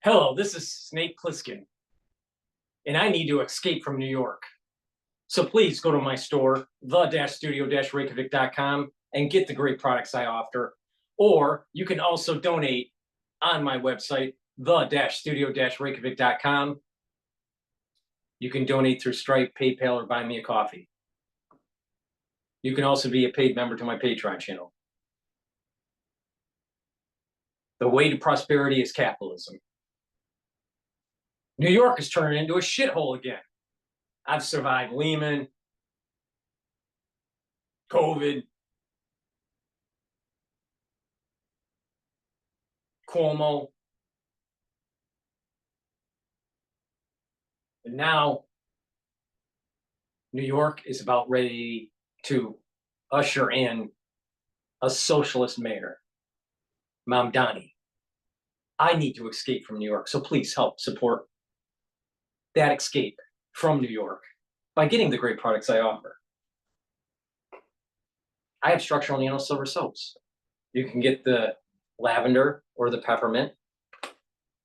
Hello, this is Snake Plissken, and I need to escape from New York. So please go to my store, the-studio-reykjavik.com, and get the great products I offer. Or you can also donate on my website, the-studio-reykjavik.com. You can donate through Stripe, PayPal, or buy me a coffee. You can also be a paid member to my Patreon channel. The way to prosperity is capitalism. New York is turning into a shithole again. I've survived Lehman, COVID, Cuomo, and now New York is about ready to usher in a socialist mayor, Mamdani. I need to escape from New York, so please help support that escape from New York by getting the great products I offer. I have structural nano silver soaps. You can get the lavender or the peppermint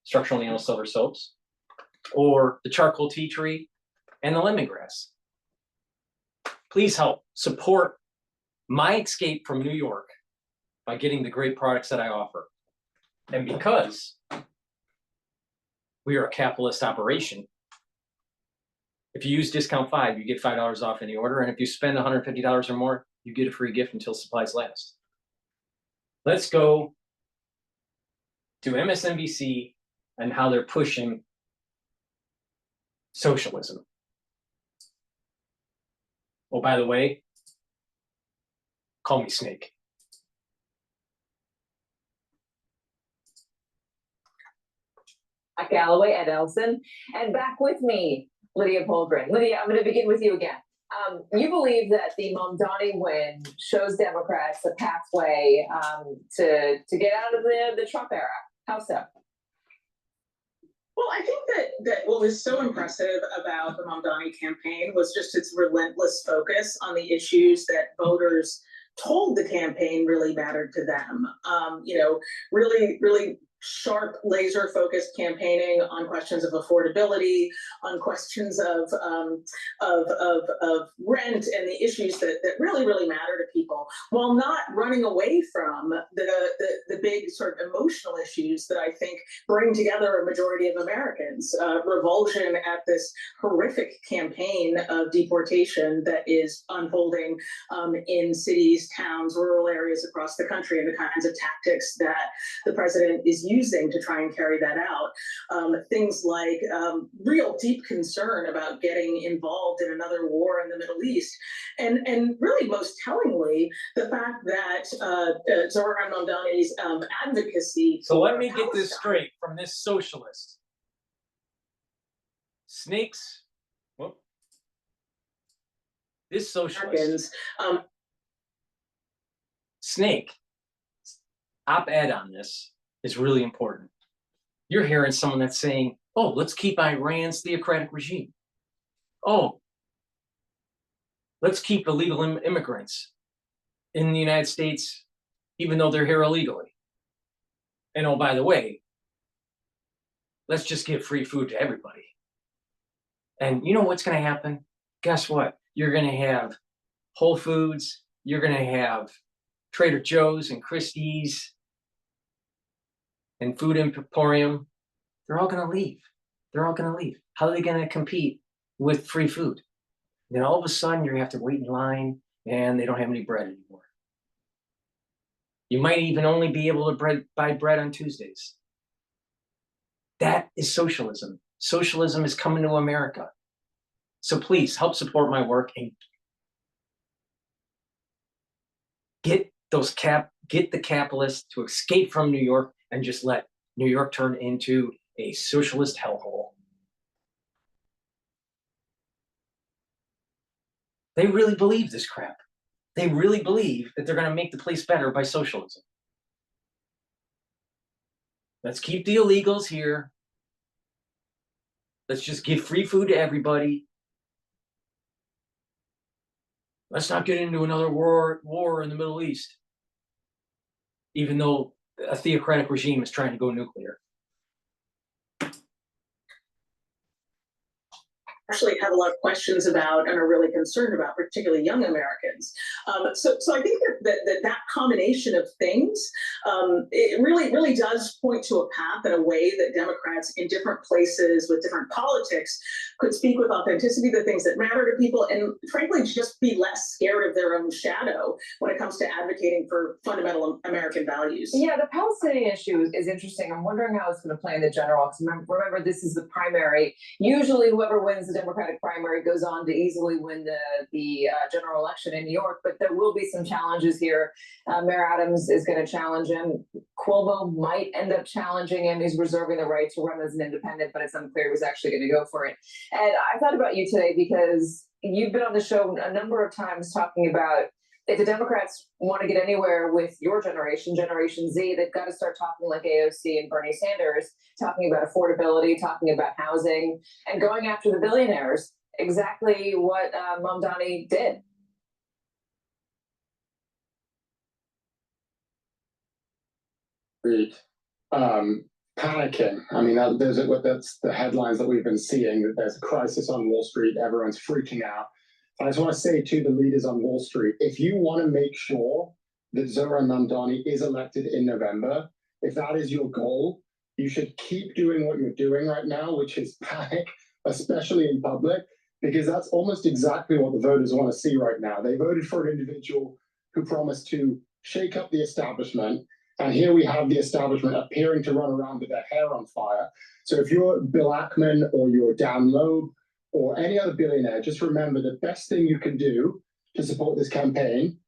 structural nano silver soaps, or the charcoal tea tree and the lemongrass. Please help support my escape from New York by getting the great products that I offer. And because we are a capitalist operation, if you use discount 5, you get $5 off any order. And if you spend $150 or more, you get a free gift until supplies last. Let's go to MSNBC and how they're pushing socialism. Oh, by the way, call me Snake. Galloway, Ed Elson, and back with me, Lydia Polgren. Lydia, I'm going to begin with you again. You believe that the Mamdani win shows Democrats a pathway to get out of the Trump era. How so? Well, I think that what was so impressive about the Mamdani campaign was just its relentless focus on the issues that voters told the campaign really mattered to them. Really sharp, laser-focused campaigning on questions of affordability, on questions of rent, and the issues that really matter to people, while not running away from the big sort of emotional issues that I think bring together a majority of Americans. Revulsion at this horrific campaign of deportation that is unfolding in cities, towns, rural areas across the country, and the kinds of tactics that the president is using to try and carry that out. Things like real deep concern about getting involved in another war in the Middle East. And really most tellingly, the fact that Zohran Mamdani's advocacy. So let me get this straight from this socialist. Snakes, whoop. This socialist, Snake, op-ed on this is really important. You're hearing someone that's saying, oh, let's keep Iran's theocratic regime. Oh, let's keep illegal immigrants in the United States, even though they're here illegally. And oh, by the way, let's just give free food to everybody. And you know what's going to happen? Guess what? You're going to have Whole Foods, you're going to have Trader Joe's and Christie's and Food Emporium. They're all going to leave. They're all going to leave. How are they going to compete with free food? Then all of a sudden, you're going to have to wait in line, and they don't have any bread anymore. You might even only be able to buy bread on Tuesdays. That is socialism. Socialism is coming to America. So please help support my work and get the capitalists to escape from New York and just let New York turn into a socialist hellhole. They really believe this crap. They really believe that they're going to make the place better by socialism. Let's keep the illegals here. Let's just give free food to everybody. Let's not get into another war in the Middle East, even though a theocratic regime is trying to go nuclear. actually have a lot of questions about and are really concerned about, particularly young Americans. So I think that combination of things, it really does point to a path and a way that Democrats in different places with different politics could speak with authenticity the things that matter to people, and frankly, just be less scared of their own shadow when it comes to advocating for fundamental American values. Yeah, the Palestinian issue is interesting. I'm wondering how it's going to play in the general. Because remember, this is the primary. Usually, whoever wins the Democratic primary goes on to easily win the general election in New York. But there will be some challenges here. Mayor Adams is going to challenge him. Cuomo might end up challenging him. He's reserving the right to run as an independent, but it's unclear he was actually going to go for it. And I thought about you today because you've been on the show a number of times talking about if the Democrats want to get anywhere with your generation, Generation Z, they've got to start talking like AOC and Bernie Sanders, talking about affordability, talking about housing, and going after the billionaires. Exactly what Mamdani did. Panicking. I mean, that's the headlines that we've been seeing, that there's a crisis on Wall Street, everyone's freaking out. I just want to say to the leaders on Wall Street, if you want to make sure that Zohran Mamdani is elected in November, if that is your goal, you should keep doing what you're doing right now, which is panic, especially in public, because that's almost exactly what the voters want to see right now. They voted for an individual who promised to shake up the establishment, and here we have the establishment appearing to run around with their hair on fire. So if you're Bill Ackman or you're Dan Loeb or any other billionaire, just remember the best thing you can do to support this campaign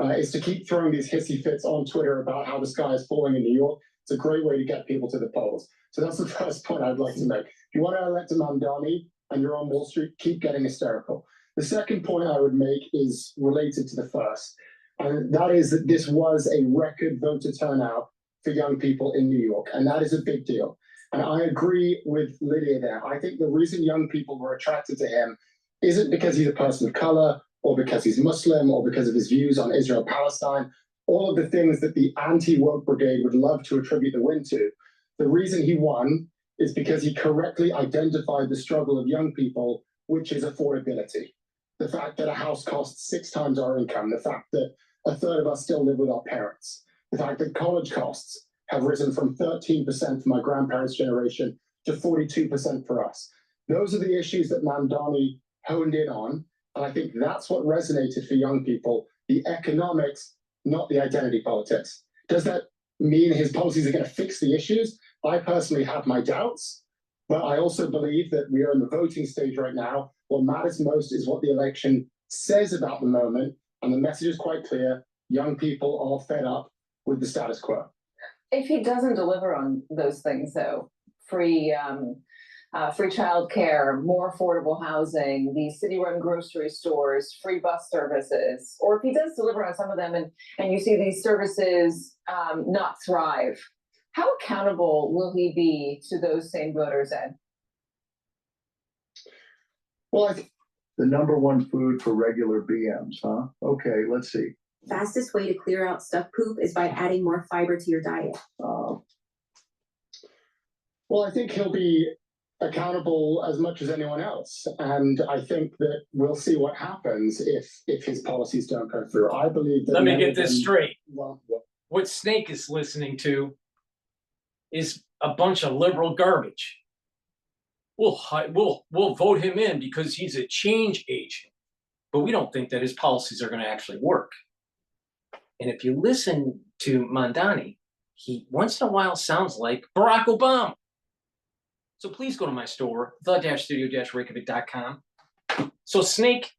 is to keep throwing these hissy fits on Twitter about how the sky is falling in New York. It's a great way to get people to the polls. So that's the first point I'd like to make. If you want to elect a Mamdani and you're on Wall Street, keep getting hysterical. The second point I would make is related to the first, and that is that this was a record voter turnout for young people in New York, and that is a big deal. And I agree with Lydia there. I think the reason young people were attracted to him isn't because he's a person of color or because he's Muslim or because of his views on Israel-Palestine, all of the things that the anti-woke brigade would love to attribute the win to. The reason he won is because he correctly identified the struggle of young people, which is affordability. The fact that a house costs 6 times our income, the fact that a third of us still live with our parents, the fact that college costs have risen from 13% for my grandparents' generation to 42% for us. Those are the issues that Mamdani honed in on, and I think that's what resonated for young people, the economics, not the identity politics. Does that mean his policies are going to fix the issues? I personally have my doubts, but I also believe that we are in the voting stage right now. What matters most is what the election says about the moment, and the message is quite clear. Young people are fed up with the status quo. If he doesn't deliver on those things, though, free child care, more affordable housing, the city-run grocery stores, free bus services, or if he does deliver on some of them and you see these services not thrive, how accountable will he be to those same voters, Ed? Well, the number one food for regular BMs, huh? Okay, let's see. Fastest way to clear out stuffed poop is by adding more fiber to your diet. Well, I think he'll be accountable as much as anyone else, and I think that we'll see what happens if his policies don't go through. I believe that. Let me get this straight. Well, What Snake is listening to is a bunch of liberal garbage. We'll vote him in because he's a change agent, but we don't think that his policies are going to actually work. And if you listen to Mamdani, he once in a while sounds like Barack Obama. So please go to my store, the-studio-reykjavik.com, so Snake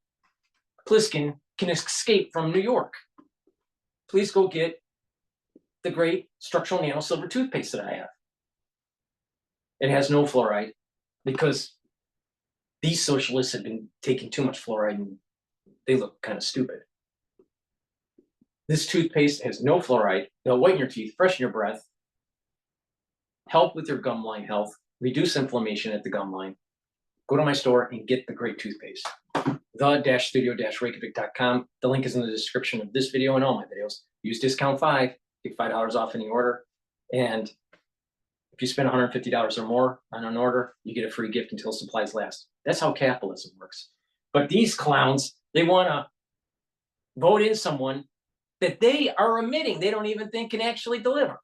Plissken can escape from New York. Please go get the great structural nano silver toothpaste that I have. It has no fluoride because these socialists have been taking too much fluoride and they look kind of stupid. This toothpaste has no fluoride. They'll whiten your teeth, freshen your breath, help with your gum line health, reduce inflammation at the gum line. Go to my store and get the great toothpaste. The-studio-reykjavik.com. The link is in the description of this video and all my videos. Use discount 5, take $5 off any order. And if you spend $150 or more on an order, you get a free gift until supplies last. That's how capitalism works. But these clowns, they want to vote in someone that they are omitting, they don't even think can actually deliver.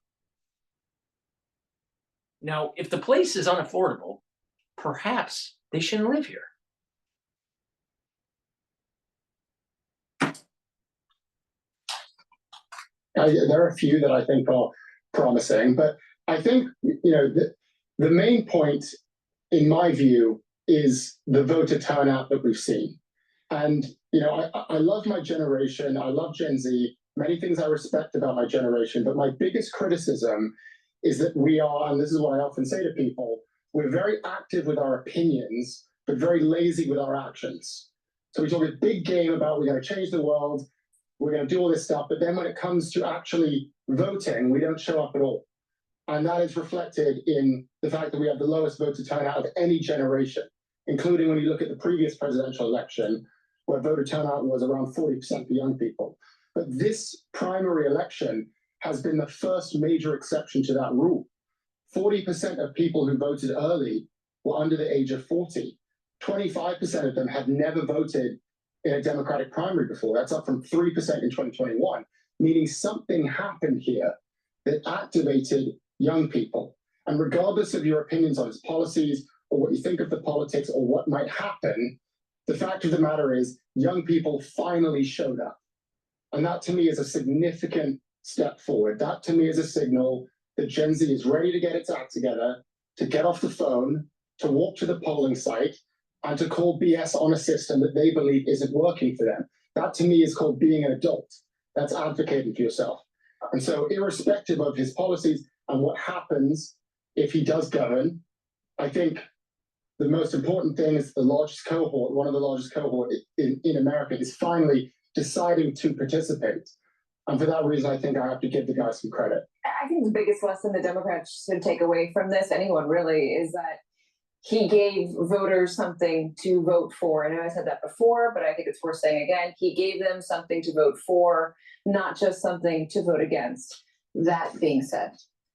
Now, if the place is unaffordable, perhaps they shouldn't live here. There are a few that I think are promising, but I think, the main point, in my view, is the voter turnout that we've seen. And, I love my generation. I love Gen Z. Many things I respect about my generation. But my biggest criticism is that we are, and this is what I often say to people, we're very active with our opinions, but very lazy with our actions. So we talk a big game about we're going to change the world, we're going to do all this stuff, but then when it comes to actually voting, we don't show up at all. And that is reflected in the fact that we have the lowest voter turnout of any generation, including when you look at the previous presidential election, where voter turnout was around 40% for young people. But this primary election has been the first major exception to that rule. 40% of people who voted early were under the age of 40. 25% of them had never voted in a Democratic primary before. That's up from 3% in 2021, meaning something happened here that activated young people. And regardless of your opinions on his policies or what you think of the politics or what might happen, the fact of the matter is young people finally showed up. And that to me is a significant step forward. That to me is a signal that Gen Z is ready to get its act together, to get off the phone, to walk to the polling site, and to call BS on a system that they believe isn't working for them. That to me is called being an adult. That's advocating for yourself. And so irrespective of his policies and what happens if he does govern, I think the most important thing is the largest cohort, one of the largest cohort in America, is finally deciding to participate. And for that reason, I think I have to give the guy some credit. I think the biggest lesson the Democrats should take away from this, anyone really, is that he gave voters something to vote for. I know I said that before, but I think it's worth saying again. He gave them something to vote for, not just something to vote against. That being said,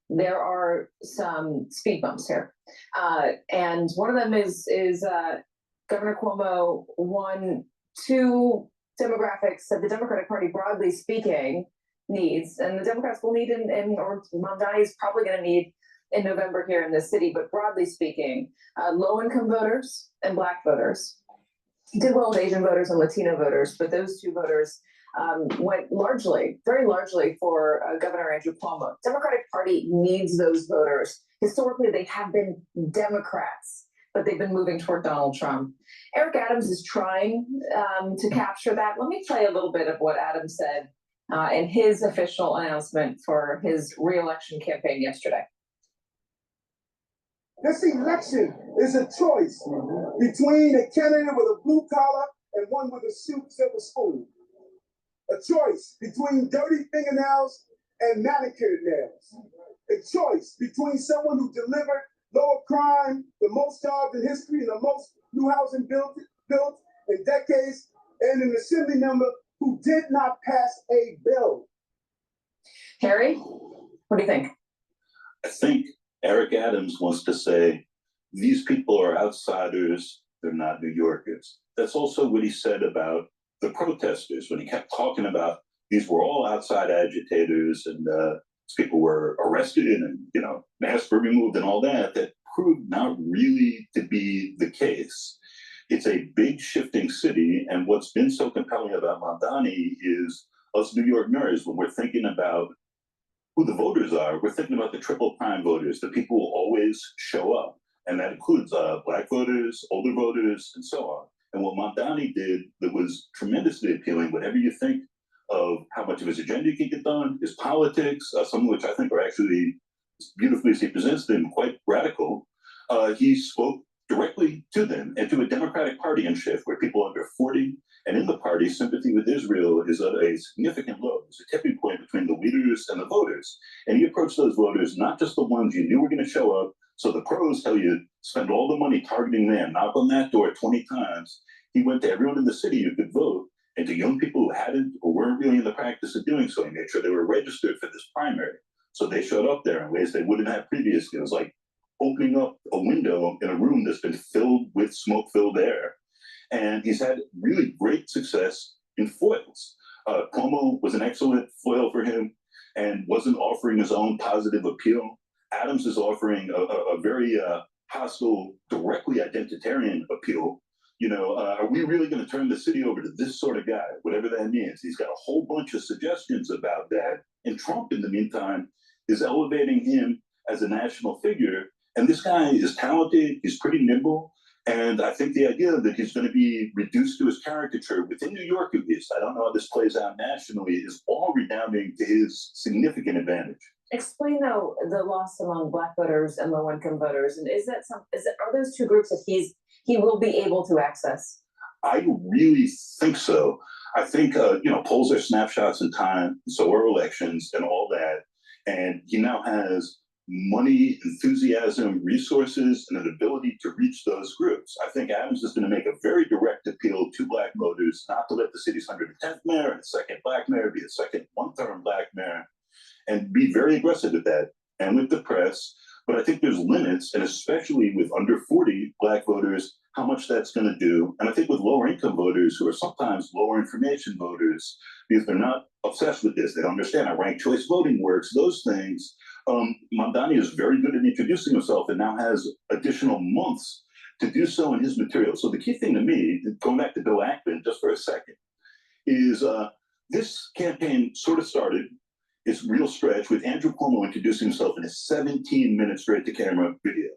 there are some speed bumps here. And one of them is Governor Cuomo won two demographics that the Democratic Party, broadly speaking, needs, and the Democrats will need, or Mamdani is probably going to need in November here in this city, but broadly speaking, low-income voters and Black voters. He did well with Asian voters and Latino voters, but those two voters went very largely for Governor Andrew Cuomo. Democratic Party needs those voters. Historically, they have been Democrats, but they've been moving toward Donald Trump. Eric Adams is trying to capture that. Let me play a little bit of what Adams said in his official announcement for his re-election campaign yesterday. This election is a choice between a candidate with a blue collar and one with a silver spoon. A choice between dirty fingernails and manicured nails. A choice between someone who delivered lower crime, the most jobs in history, and the most new housing built in decades, and an assembly member who did not pass a bill. Harry, what do you think? I think Eric Adams wants to say, these people are outsiders, they're not New Yorkers. That's also what he said about the protesters when he kept talking about these were all outside agitators and people were arrested and, masks were removed and all that. That proved not really to be the case. It's a big shifting city. And what's been so compelling about Mamdani is us New York nerds, when we're thinking about who the voters are, we're thinking about the triple prime voters, the people who always show up. And that includes Black voters, older voters, and so on. And what Mamdani did that was tremendously appealing, whatever you think of how much of his agenda he can get done, his politics, some of which I think are actually beautifully as he presents them, quite radical. He spoke directly to them and to a Democratic Party in shift where people under 40 and in the party, sympathy with Israel is at a significant low. It's a tipping point between the leaders and the voters. And he approached those voters, not just the ones you knew were going to show up. So the pros tell you, spend all the money targeting them, knock on that door 20 times. He went to everyone in the city who could vote, and to young people who hadn't or weren't really in the practice of doing so. He made sure they were registered for this primary. So they showed up there in ways they wouldn't have previously. It was like opening up a window in a room that's been filled with smoke-filled air. And he's had really great success in foils. Cuomo was an excellent foil for him and wasn't offering his own positive appeal. Adams is offering a very hostile, directly identitarian appeal. You know, are we really going to turn the city over to this sort of guy, whatever that means? He's got a whole bunch of suggestions about that. And Trump, in the meantime, is elevating him as a national figure. And this guy is talented, he's pretty nimble. And I think the idea that he's going to be reduced to his caricature within New York, at least, I don't know how this plays out nationally, is all redounding to his significant advantage. Explain though the loss among Black voters and low-income voters, and are those two groups that he will be able to access? I really think so. I think polls are snapshots in time, so are elections and all that. And he now has money, enthusiasm, resources, and an ability to reach those groups. I think Adams is going to make a very direct appeal to Black voters, not to let the city's 110th mayor and second Black mayor be a second one-term Black mayor, and be very aggressive at that, and with the press. But I think there's limits, and especially with under 40 Black voters, how much that's going to do. And I think with lower income voters, who are sometimes lower information voters, because they're not obsessed with this, they don't understand how ranked choice voting works, those things. Mamdani is very good at introducing himself and now has additional months to do so in his material. So the key thing to me, going back to Bill Ackman just for a second, is this campaign sort of started, it's real stretch, with Andrew Cuomo introducing himself in a 17-minute straight-to-camera video.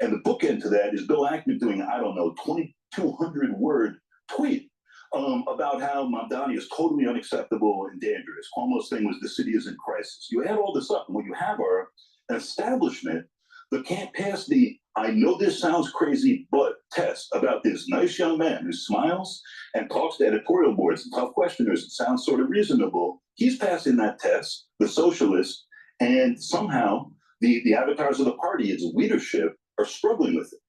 And the bookend to that is Bill Ackman doing, I don't know, 2,200-word tweet about how Mamdani is totally unacceptable and dangerous. Cuomo's thing was the city is in crisis. You add all this up, and what you have are an establishment that can't pass the I know this sounds crazy, but test about this nice young man who smiles and talks to editorial boards and tough questioners and sounds sort of reasonable. He's passing that test, the socialist, and somehow the avatars of the party, its leadership, are struggling with it.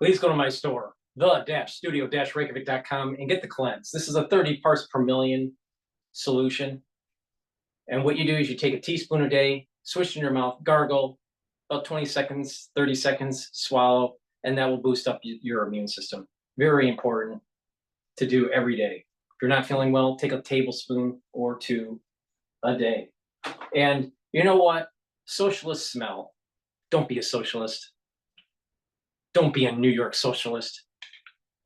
Please go to my store, the-studio-reykjavik.com, and get the cleanse. This is a 30 parts per million solution. And what you do is you take a teaspoon a day, swish in your mouth, gargle, about 20 seconds, 30 seconds, swallow, and that will boost up your immune system. Very important to do every day. If you're not feeling well, take a tablespoon or two a day. And you know what? Socialists smell. Don't be a socialist. Don't be a New York socialist.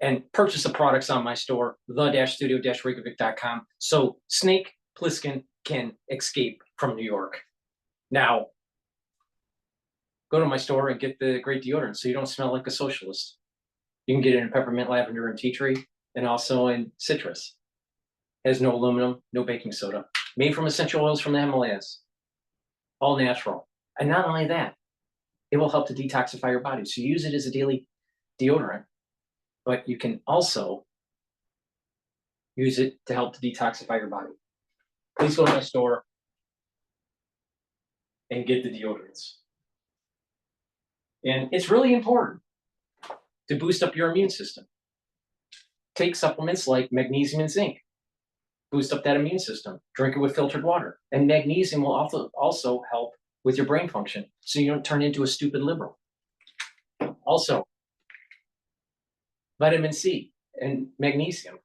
And purchase the products on my store, the-studio-reykjavik.com, so Snake Plissken can escape from New York. Now, go to my store and get the great deodorant so you don't smell like a socialist. You can get it in peppermint, lavender, and tea tree, and also in citrus. It has no aluminum, no baking soda. Made from essential oils from the Himalayas. All natural. And not only that, it will help to detoxify your body. So use it as a daily deodorant, but you can also use it to help to detoxify your body. Please go to my store and get the deodorants. And it's really important to boost up your immune system. Take supplements like magnesium and zinc. Boost up that immune system. Drink it with filtered water. And magnesium will also help with your brain function, so you don't turn into a stupid liberal. Also, vitamin C and magnesium,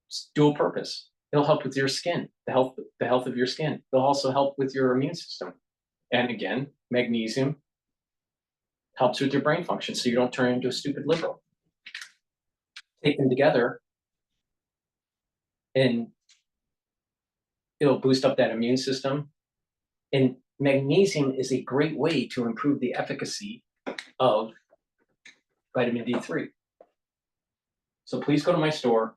it's dual purpose. It'll help with your skin, the health of your skin. It'll also help with your immune system. And again, magnesium helps with your brain function, so you don't turn into a stupid liberal. Take them together, and it'll boost up that immune system. And magnesium is a great way to improve the efficacy of vitamin D3. So please go to my store,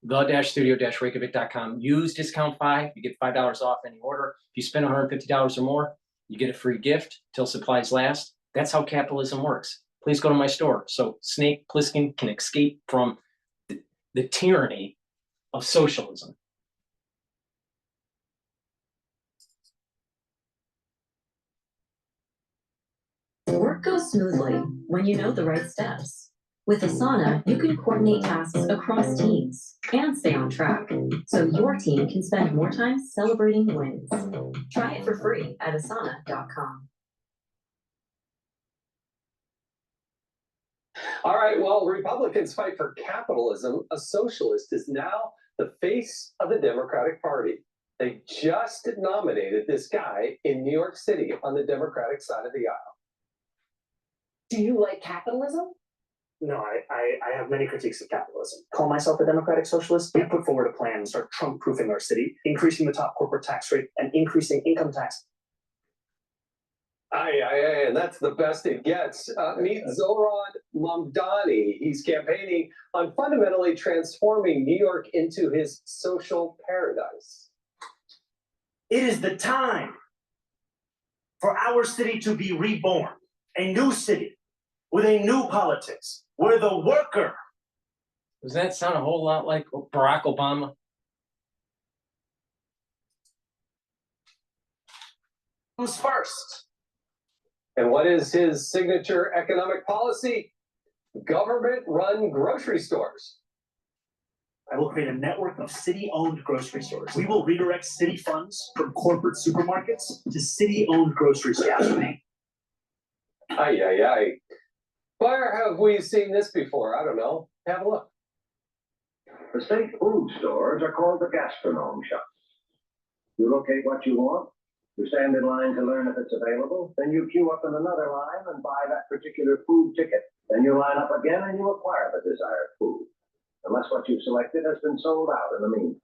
the-studio-reykjavik.com. Use discount 5. You get $5 off any order. If you spend $150 or more, you get a free gift till supplies last. That's how capitalism works. Please go to my store so Snake Plissken can escape from the tyranny of socialism. Work goes smoothly when you know the right steps. With Asana, you can coordinate tasks across teams and stay on track, so your team can spend more time celebrating wins. Try it for free at asana.com. All right, well, Republicans fight for capitalism. A socialist is now the face of the Democratic Party. They just nominated this guy in New York City on the Democratic side of the aisle. Do you like capitalism? No, I have many critiques of capitalism. Call myself a democratic socialist. We put forward a plan to start Trump-proofing our city, increasing the top corporate tax rate and increasing income tax. And that's the best it gets. Meet Zoran Mamdani. He's campaigning on fundamentally transforming New York into his social paradise. It is the time for our city to be reborn. A new city with a new politics, where the worker. Does that sound a whole lot like Barack Obama? Comes first. And what is his signature economic policy? Government-run grocery stores. I will create a network of city-owned grocery stores. We will redirect city funds from corporate supermarkets to city-owned grocery stores. Where have we seen this before? I don't know. Have a look. The state food stores are called the gastronome shops. You locate what you want, you stand in line to learn if it's available, then you queue up in another line and buy that particular food ticket. Then you line up again and you acquire the desired food, unless what you've selected has been sold out in the meantime.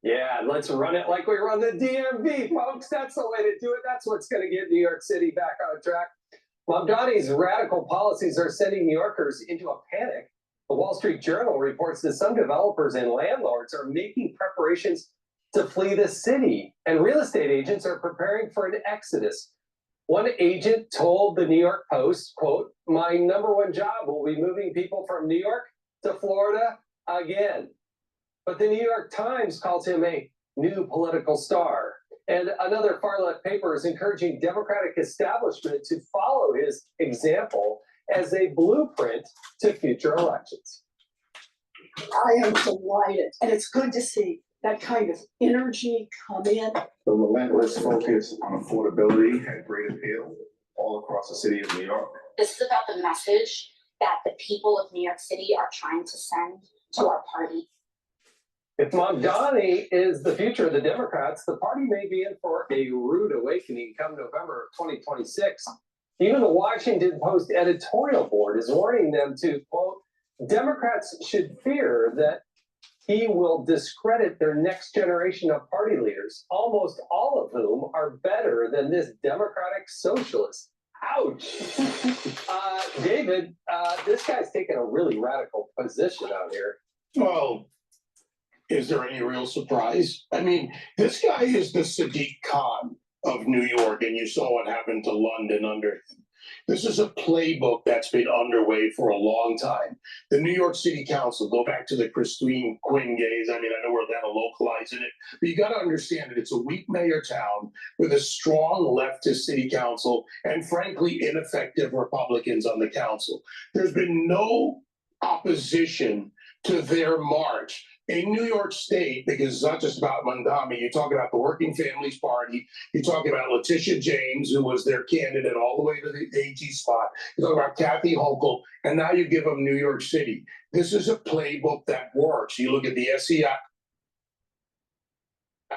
Yeah, let's run it like we run the DMV, folks. That's the way to do it. That's what's going to get New York City back on track. Mamdani's radical policies are sending New Yorkers into a panic. The Wall Street Journal reports that some developers and landlords are making preparations to flee the city, and real estate agents are preparing for an exodus. One agent told the New York Post, quote, "My number one job will be moving people from New York to Florida again." But the New York Times calls him a new political star. And another far-left paper is encouraging Democratic establishment to follow his example as a blueprint to future elections. I am delighted, and it's good to see that kind of energy come in. The relentless focus on affordability had great appeal all across the city of New York. This is about the message that the people of New York City are trying to send to our party. If Mamdani is the future of the Democrats, the party may be in for a rude awakening come November of 2026. Even the Washington Post editorial board is warning them to, quote, Democrats should fear that he will discredit their next generation of party leaders, almost all of whom are better than this Democratic socialist. Ouch. David, this guy's taking a really radical position out here. Well, is there any real surprise? I mean, this guy is the Sadiq Khan of New York, and you saw what happened to London under him. This is a playbook that's been underway for a long time. The New York City Council, go back to the Christine Quinn days. I mean, I know we're kind of localizing it, but you got to understand that it's a weak mayor town with a strong leftist city council and, frankly, ineffective Republicans on the council. There's been no opposition to their march in New York State, because it's not just about Mamdani. You talk about the Working Families Party. You talk about Letitia James, who was their candidate all the way to the AG spot. You talk about Kathy Hochul, and now you give them New York City. This is a playbook that works. You look at the SEI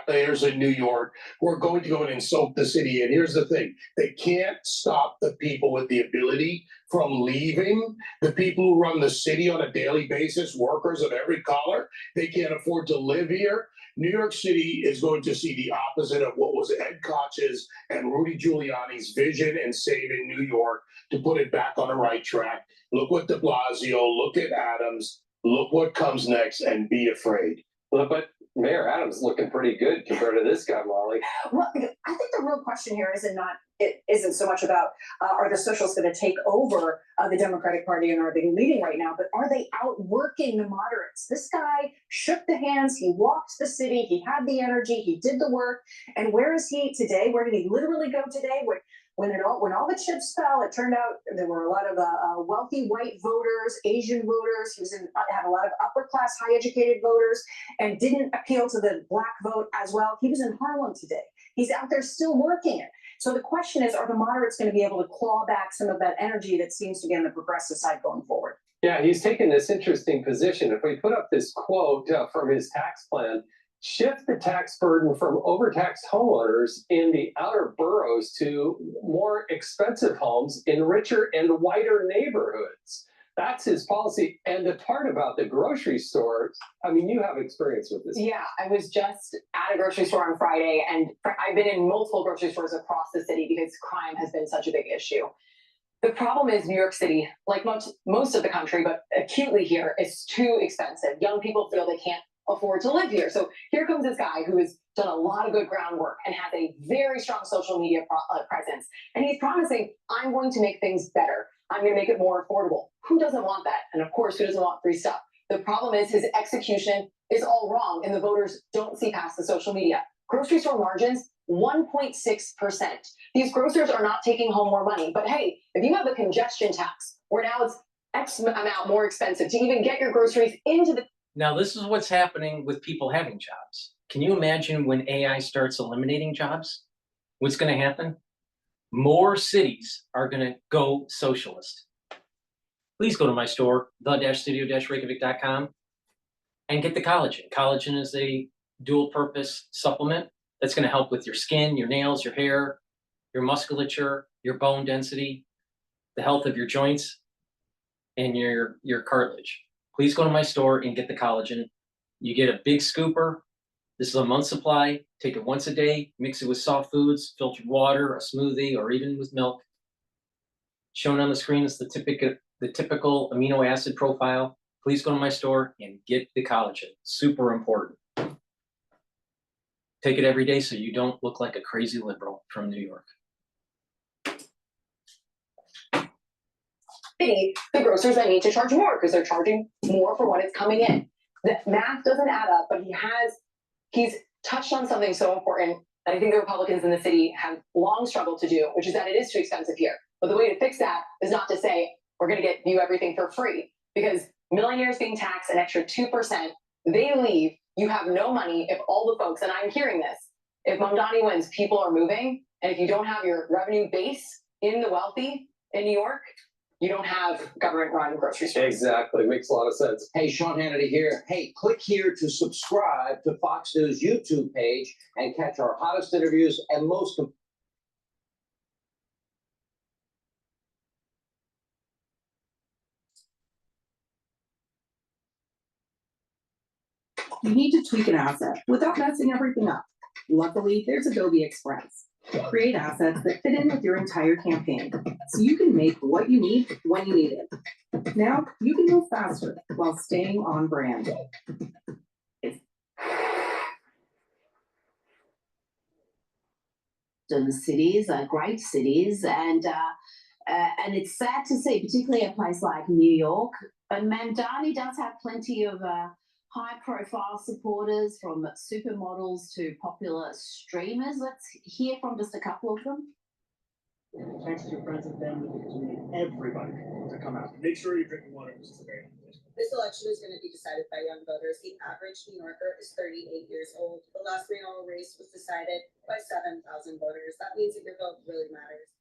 players in New York who are going to go in and soak the city. And here's the thing. They can't stop the people with the ability from leaving. The people who run the city on a daily basis, workers of every color, they can't afford to live here. New York City is going to see the opposite of what was Ed Koch's and Rudy Giuliani's vision and saving New York to put it back on the right track. Look what de Blasio, look at Adams. look what comes next and be afraid. Well, but Mayor Adams looking pretty good compared to this guy, Molly. Well, I think the real question here isn't so much about are the socialists going to take over the Democratic Party and are they leading right now, but are they outworking the moderates? This guy shook the hands, he walked the city, he had the energy, he did the work, and where is he today? Where did he literally go today? When all the chips fell, it turned out there were a lot of wealthy white voters, Asian voters. He had a lot of upper class, high educated voters, and didn't appeal to the black vote as well. He was in Harlem today. He's out there still working it. So the question is, are the moderates going to be able to claw back some of that energy that seems to be on the progressive side going forward? Yeah, he's taken this interesting position. If we put up this quote from his tax plan, shift the tax burden from overtaxed homeowners in the outer boroughs to more expensive homes in richer and whiter neighborhoods. That's his policy. And the part about the grocery stores, I mean, you have experience with this. Yeah, I was just at a grocery store on Friday, and I've been in multiple grocery stores across the city because crime has been such a big issue. The problem is New York City, like most of the country, but acutely here, is too expensive. Young people feel they can't afford to live here. So here comes this guy who has done a lot of good groundwork and has a very strong social media presence. And he's promising, I'm going to make things better. I'm going to make it more affordable. Who doesn't want that? And of course, who doesn't want free stuff? The problem is his execution is all wrong and the voters don't see past the social media. Grocery store margins, 1.6%. These grocers are not taking home more money. But hey, if you have a congestion tax where now it's X amount more expensive to even get your groceries into the... Now, this is what's happening with people having jobs. Can you imagine when AI starts eliminating jobs? What's going to happen? More cities are going to go socialist. Please go to my store, the-studio-reykjavik.com, and get the collagen. Collagen is a dual-purpose supplement that's going to help with your skin, your nails, your hair, your musculature, your bone density, the health of your joints, and your cartilage. Please go to my store and get the collagen. You get a big scooper. This is a month's supply. Take it once a day, mix it with soft foods, filtered water, a smoothie, or even with milk. Shown on the screen is the typical amino acid profile. Please go to my store and get the collagen. Super important. Take it every day so you don't look like a crazy liberal from New York. The grocers that need to charge more because they're charging more for what is coming in. The math doesn't add up, but he's touched on something so important that I think the Republicans in the city have long struggled to do, which is that it is too expensive here. But the way to fix that is not to say we're going to get you everything for free, because millionaires being taxed an extra 2%, they leave. You have no money if all the folks, and I'm hearing this, if Mamdani wins, people are moving, and if you don't have your revenue base in the wealthy in New York, you don't have government-run grocery stores. Exactly, makes a lot of sense. Hey, Sean Hannity here. Hey, click here to subscribe to Fox News YouTube page and catch our hottest interviews and most You need to tweak an asset without messing everything up. Luckily, there's Adobe Express. Create assets that fit in with your entire campaign, so you can make what you need when you need it. Now, you can move faster while staying on brand. The cities are great cities, and it's sad to see, particularly a place like New York. But Mamdani does have plenty of high-profile supporters, from supermodels to popular streamers. Let's hear from just a couple of them. Text your friends and family because we need everybody to come out. Make sure you're drinking water, which is available. This election is going to be decided by young voters. The average New Yorker is 38 years old. The last renewal race was decided by 7,000 voters. That means that your vote really matters.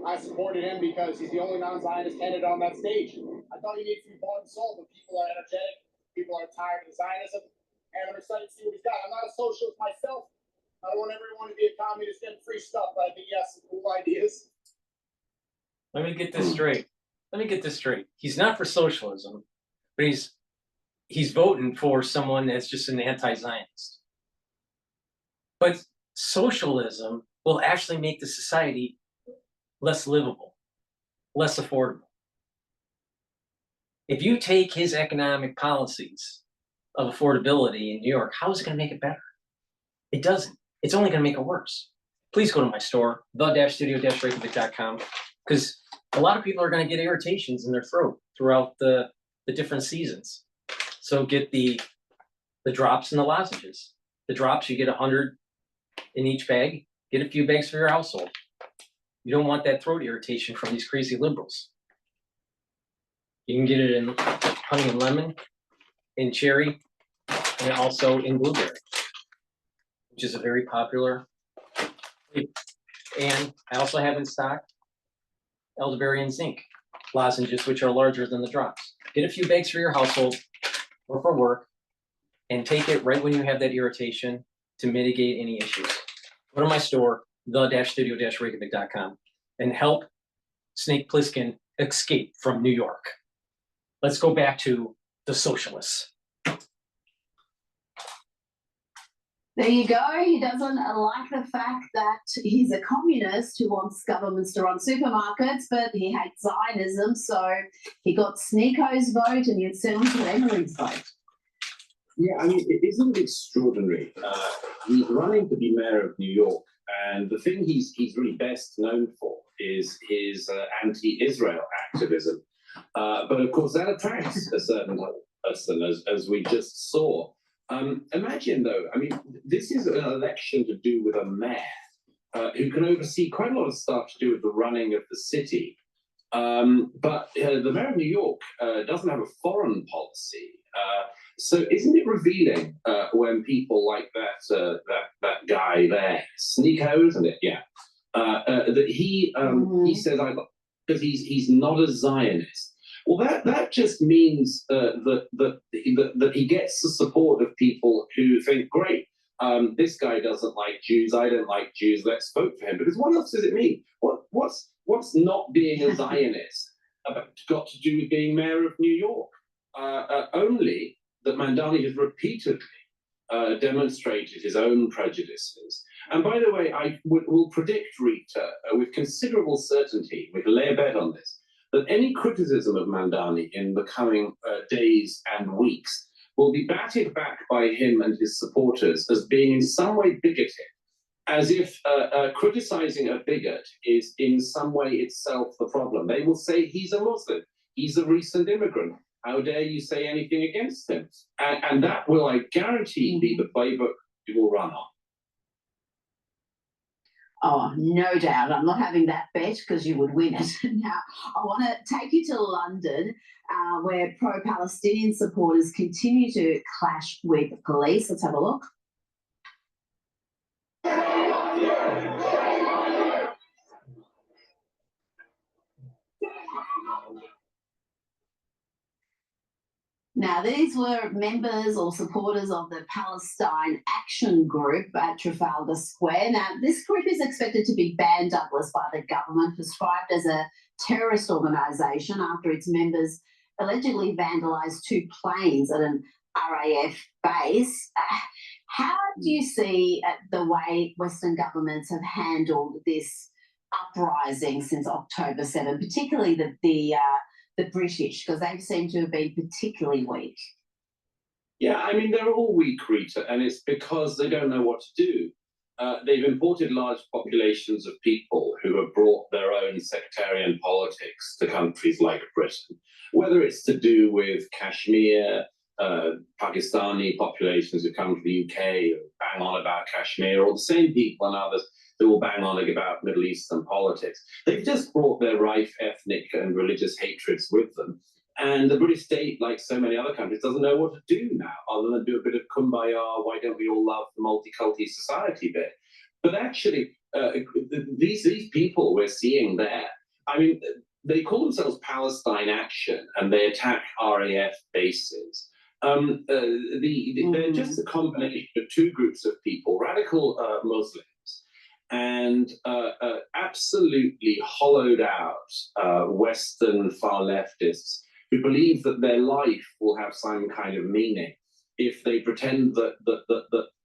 I supported him because he's the only non-Zionist candidate on that stage. I thought he needed to be bought and sold, but people are energetic. People are tired of Zionism, and I'm excited to see what he's got. I'm not a socialist myself. I don't want everyone to be a communist getting free stuff, but I think he has some cool ideas. Let me get this straight. He's not for socialism, but he's voting for someone that's just an anti-Zionist. But socialism will actually make the society less livable, less affordable. If you take his economic policies of affordability in New York, how is it going to make it better? It doesn't. It's only going to make it worse. Please go to my store, the-studio-reykjavik.com, because a lot of people are going to get irritations in their throat throughout the different seasons. So get the drops and the lozenges. The drops, you get 100 in each bag. Get a few bags for your household. You don't want that throat irritation from these crazy liberals. You can get it in honey and lemon, in cherry, and also in blueberry, which is a very popular flavor. And I also have in stock elderberry and zinc lozenges, which are larger than the drops. Get a few bags for your household or for work, and take it right when you have that irritation to mitigate any issues. Go to my store, the-studio-reykjavik.com, and help Snake Plissken escape from New York. Let's go back to the socialists. There you go. He doesn't like the fact that he's a communist who wants governments to run supermarkets, but he hates Zionism, so he got Sneako's vote and he certainly got Emily's vote. Yeah, I mean, isn't it extraordinary? He's running to be mayor of New York, and the thing he's really best known for is his anti-Israel activism. But of course, that attracts a certain person, as we just saw. Imagine, though, I mean, this is an election to do with a mayor who can oversee quite a lot of stuff to do with the running of the city. But the mayor of New York doesn't have a foreign policy. So isn't it revealing when people like that guy there, Sneeko, isn't it? Yeah, that he says because he's not a Zionist. Well, that just means that he gets the support of people who think, great, this guy doesn't like Jews, I don't like Jews, let's vote for him. Because what else does it mean? What's not being a Zionist got to do with being mayor of New York? Only that Mamdani has repeatedly demonstrated his own prejudices. And by the way, I will predict, Rita, with considerable certainty, we can lay a bet on this, that any criticism of Mamdani in the coming days and weeks will be batted back by him and his supporters as being in some way bigoted, as if criticizing a bigot is in some way itself the problem. They will say he's a Muslim, he's a recent immigrant. How dare you say anything against him? And that will, I guarantee, be the playbook you will run on. Oh, no doubt. I'm not having that bet because you would win it. Now, I want to take you to London, where pro-Palestinian supporters continue to clash with police. Let's have a look. Now, these were members or supporters of the Palestine Action Group at Trafalgar Square. Now, this group is expected to be banned, Douglas, by the government, prescribed as a terrorist organisation after its members allegedly vandalised 2 planes at an RAF base. How do you see the way Western governments have handled this uprising since October 7, particularly the British, because they seem to have been particularly weak? Yeah, I mean, they're all weak, Rita, and it's because they don't know what to do. They've imported large populations of people who have brought their own sectarian politics to countries like Britain, whether it's to do with Kashmir, Pakistani populations who come to the UK who bang on about Kashmir, or the same people and others who will bang on about Middle Eastern politics. They've just brought their rife ethnic and religious hatreds with them. And the British state, like so many other countries, doesn't know what to do now, other than do a bit of kumbaya, why don't we all love the multicultural society bit. But actually, these people we're seeing there, I mean, they call themselves Palestine Action, and they attack RAF bases. They're just a combination of 2 groups of people, radical Muslims, and absolutely hollowed out Western far leftists who believe that their life will have some kind of meaning if they pretend that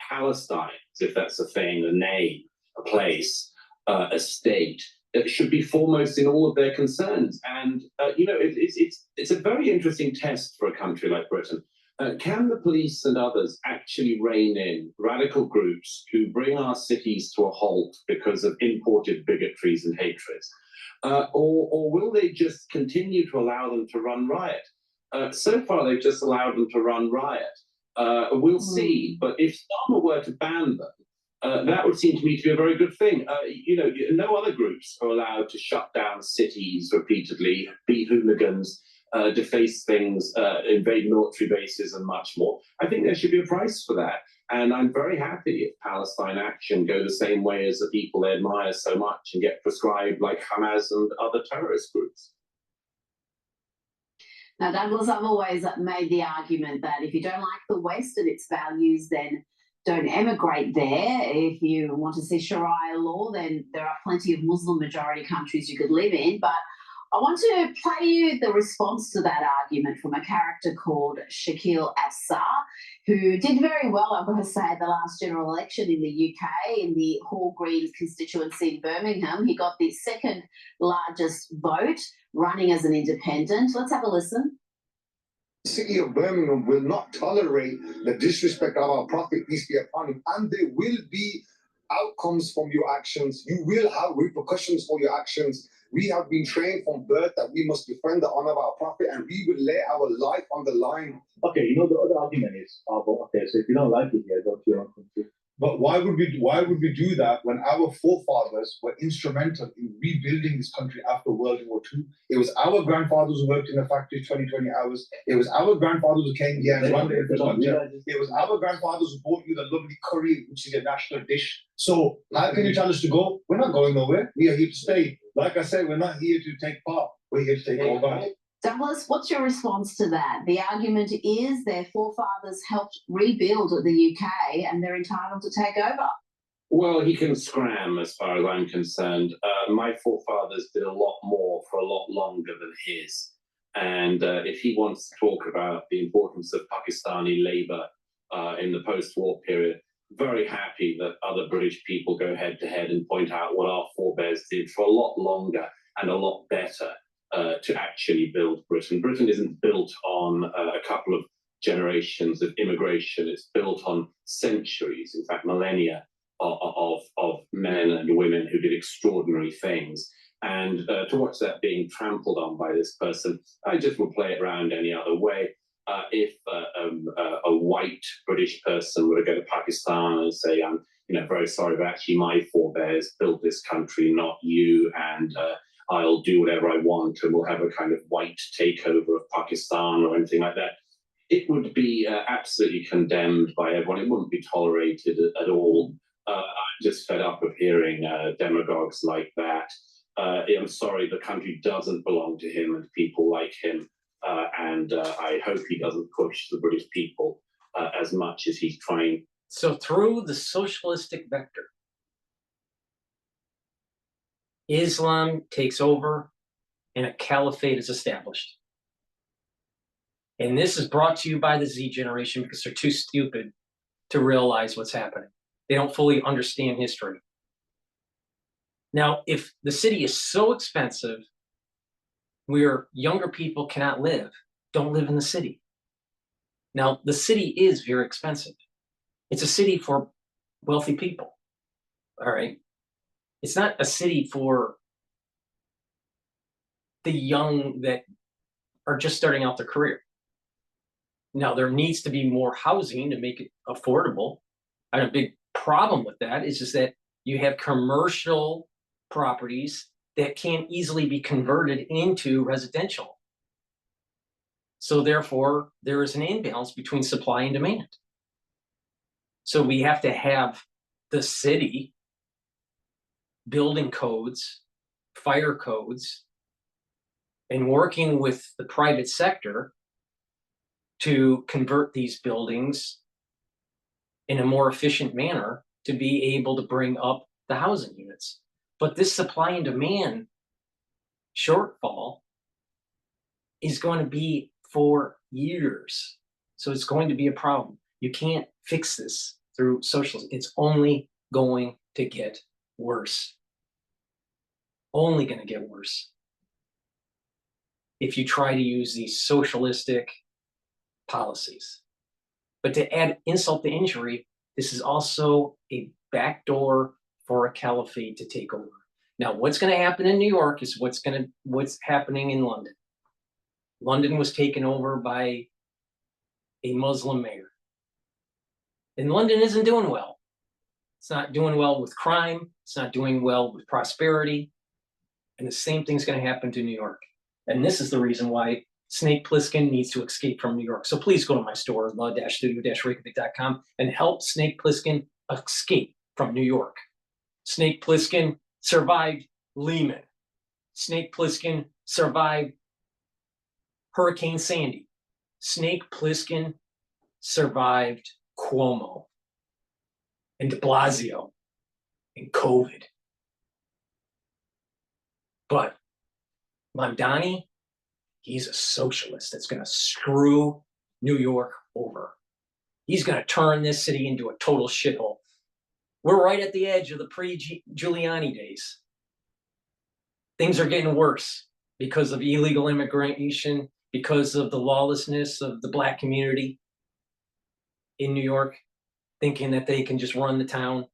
Palestine, if that's a thing, a name, a place, a state, should be foremost in all of their concerns. And it's a very interesting test for a country like Britain. Can the police and others actually rein in radical groups who bring our cities to a halt because of imported bigotries and hatreds? Or will they just continue to allow them to run riot? So far, they've just allowed them to run riot. We'll see. But if Starmer were to ban them, that would seem to me to be a very good thing. No other groups are allowed to shut down cities repeatedly, be hooligans, deface things, invade military bases, and much more. I think there should be a price for that. And I'm very happy if Palestine Action go the same way as the people they admire so much and get prescribed like Hamas and other terrorist groups. Now, Douglas, I've always made the argument that if you don't like the West and its values, then don't emigrate there. If you want to see Sharia law, then there are plenty of Muslim majority countries you could live in. But I want to play you the response to that argument from a character called Shakil Assar, who did very well, I've got to say, at the last general election in the UK, in the Hall Green constituency in Birmingham. He got the second largest vote, running as an independent. Let's have a listen. The city of Birmingham will not tolerate the disrespect of our Prophet, peace be upon him, and there will be outcomes from your actions. You will have repercussions for your actions. We have been trained from birth that we must defend the honor of our Prophet, and we will lay our life on the line. Okay, the other argument is, okay, so if you don't like it, yeah, go to your own country. But why would we do that when our forefathers were instrumental in rebuilding this country after World War II? It was our grandfathers who worked in the factory 20 hours. It was our grandfathers who came here and run the infrastructure. It was our grandfathers who brought you the lovely curry, which is a national dish. So how can you tell us to go? We're not going nowhere. We are here to stay. Like I said, we're not here to take part. We're here to take over. Douglas, what's your response to that? The argument is their forefathers helped rebuild the UK and they're entitled to take over. Well, he can scram as far as I'm concerned. My forefathers did a lot more for a lot longer than his. And if he wants to talk about the importance of Pakistani labour in the post-war period, very happy that other British people go head to head and point out what our forebears did for a lot longer and a lot better. To actually build Britain. Britain isn't built on a couple of generations of immigration. It's built on centuries, in fact, millennia of men and women who did extraordinary things. And to watch that being trampled on by this person, I just would play it around any other way. If a white British person were to go to Pakistan and say, I'm very sorry, but actually my forebears built this country, not you, and I'll do whatever I want and we'll have a kind of white takeover of Pakistan or anything like that, it would be absolutely condemned by everyone. It wouldn't be tolerated at all. I'm just fed up of hearing demagogues like that. I'm sorry, the country doesn't belong to him and people like him. And I hope he doesn't push the British people as much as he's trying. So through the socialistic vector, Islam takes over and a caliphate is established. And this is brought to you by the Z generation because they're too stupid to realize what's happening. They don't fully understand history. Now, if the city is so expensive where younger people cannot live, don't live in the city. Now, the city is very expensive. It's a city for wealthy people, all right? It's not a city for the young that are just starting out their career. Now, there needs to be more housing to make it affordable. I have a big problem with that. It's just that you have commercial properties that can't easily be converted into residential. So therefore, there is an imbalance between supply and demand. So we have to have the city building codes, fire codes, and working with the private sector to convert these buildings in a more efficient manner to be able to bring up the housing units. But this supply and demand shortfall is going to be for years. So it's going to be a problem. You can't fix this through socialism. It's only going to get worse. only going to get worse if you try to use these socialistic policies. But to add insult to injury, this is also a backdoor for a caliphate to take over. Now, what's going to happen in New York is what's happening in London. London was taken over by a Muslim mayor. And London isn't doing well. It's not doing well with crime. It's not doing well with prosperity. And the same thing's going to happen to New York. And this is the reason why Snake Plissken needs to escape from New York. So please go to my store, the-studio-reykjavik.com, and help Snake Plissken escape from New York. Snake Plissken survived Lehman. Snake Plissken survived Hurricane Sandy. Snake Plissken survived Cuomo and de Blasio and COVID. But Mamdani, he's a socialist that's going to screw New York over. He's going to turn this city into a total shithole. We're right at the edge of the pre-Giuliani days. Things are getting worse because of illegal immigration, because of the lawlessness of the Black community in New York, thinking that they can just run the town.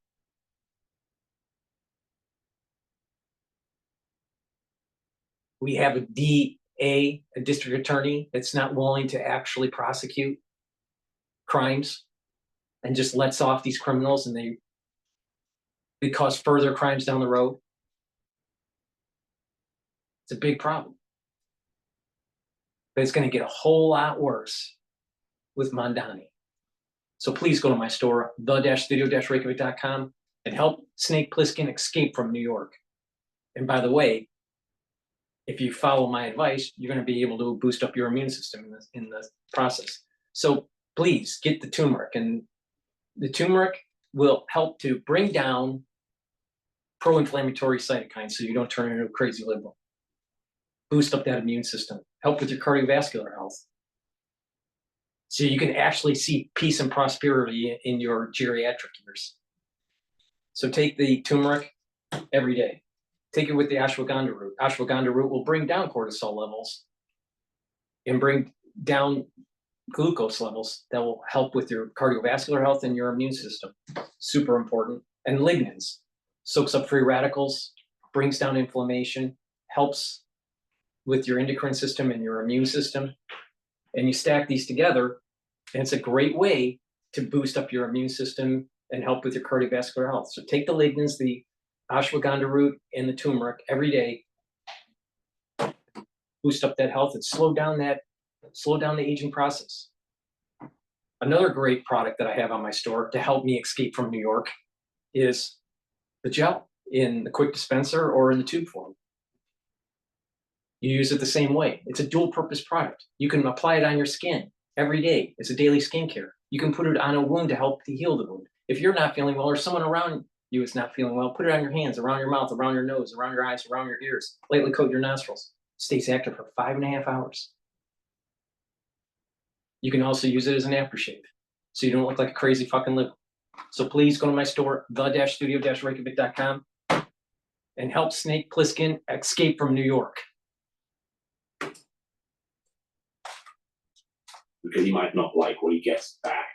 We have a DA, a district attorney, that's not willing to actually prosecute crimes and just lets off these criminals, and they cause further crimes down the road. It's a big problem. But it's going to get a whole lot worse with Mamdani. So please go to my store, the-studio-reykjavik.com, and help Snake Plissken escape from New York. And by the way, if you follow my advice, you're going to be able to boost up your immune system in the process. So please get the turmeric, and the turmeric will help to bring down pro-inflammatory cytokines so you don't turn into a crazy liberal. Boost up that immune system, help with your cardiovascular health. So you can actually see peace and prosperity in your geriatric years. So take the turmeric every day. Take it with the ashwagandha root. Ashwagandha root will bring down cortisol levels and bring down glucose levels that will help with your cardiovascular health and your immune system. Super important. And lignans, soaks up free radicals, brings down inflammation, helps with your endocrine system and your immune system. And you stack these together, and it's a great way to boost up your immune system and help with your cardiovascular health. So take the lignans, the ashwagandha root, and the turmeric every day. Boost up that health and slow down the aging process. Another great product that I have on my store to help me escape from New York is the gel in the quick dispenser or in the tube form. You use it the same way. It's a dual purpose product. You can apply it on your skin every day. It's a daily skincare. You can put it on a wound to help to heal the wound. If you're not feeling well or someone around you is not feeling well, put it on your hands, around your mouth, around your nose, around your eyes, around your ears. Lightly coat your nostrils. Stays active for 5.5 hours. You can also use it as an aftershave, so you don't look like a crazy fucking liberal. So please go to my store, the-studio-reykjavik.com, and help Snake Plissken escape from New York. Because he might not like what he gets back.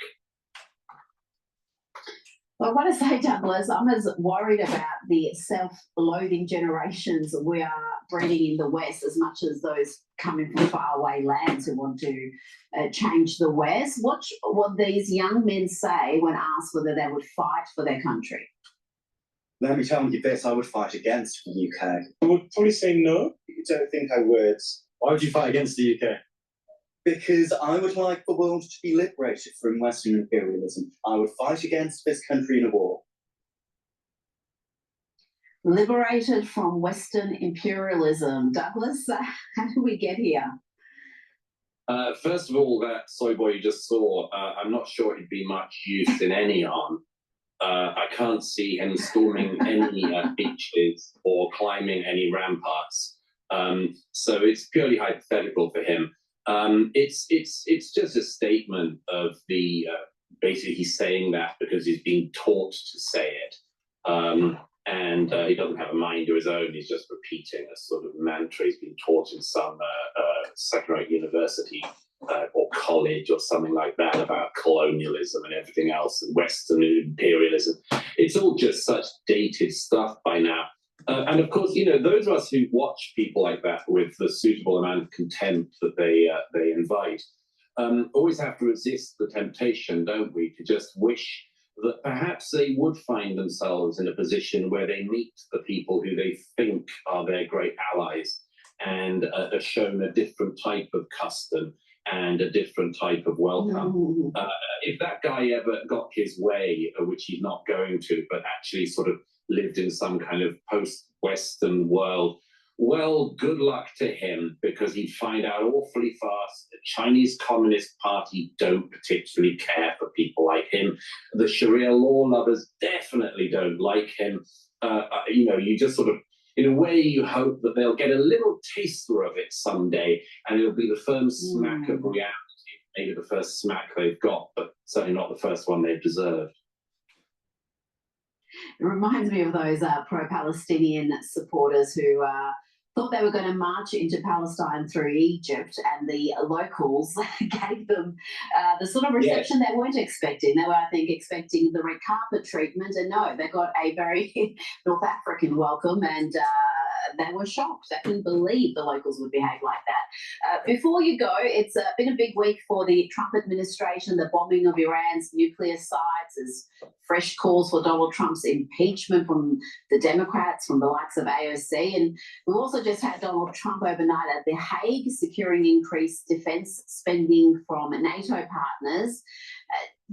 Well, I want to say, Douglas, I'm as worried about the self-loathing generations we are breeding in the West as much as those coming from faraway lands who want to change the West. What these young men say when asked whether they would fight for their country? Let me tell you this, I would fight against the UK. I would probably say no. You don't think I would. Why would you fight against the UK? Because I would like the world to be liberated from Western imperialism. I would fight against this country in a war. Liberated from Western imperialism. Douglas, how did we get here? First of all, that soy boy you just saw, I'm not sure he'd be much use in any arm. I can't see him storming any beaches or climbing any ramparts. So it's purely hypothetical for him. It's just a statement of the basically he's saying that because he's being taught to say it. and he doesn't have a mind of his own. He's just repeating a sort of mantra he's been taught in some second-rate university or college or something like that about colonialism and everything else and Western imperialism. It's all just such dated stuff by now. And of course, you know, those of us who watch people like that with the suitable amount of contempt that they invite, always have to resist the temptation, don't we, to just wish that perhaps they would find themselves in a position where they meet the people who they think are their great allies and are shown a different type of custom and a different type of welcome. If that guy ever got his way, which he's not going to, but actually sort of lived in some kind of post-Western world, well, good luck to him, because he'd find out awfully fast the Chinese Communist Party don't particularly care for people like him. The Sharia law lovers definitely don't like him. You know, you just sort of, in a way, you hope that they'll get a little taster of it someday, and it'll be the first smack of reality. Maybe the first smack they've got, but certainly not the first one they've deserved. It reminds me of those pro-Palestinian supporters who thought they were going to march into Palestine through Egypt, and the locals gave them the sort of reception they weren't expecting. They were, I think, expecting the red carpet treatment, and no, they got a very North African welcome, and they were shocked. They couldn't believe the locals would behave like that. Before you go, it's been a big week for the Trump administration, the bombing of Iran's nuclear sites, as fresh calls for Donald Trump's impeachment from the Democrats, from the likes of AOC. And we've also just had Donald Trump overnight at The Hague securing increased defence spending from NATO partners.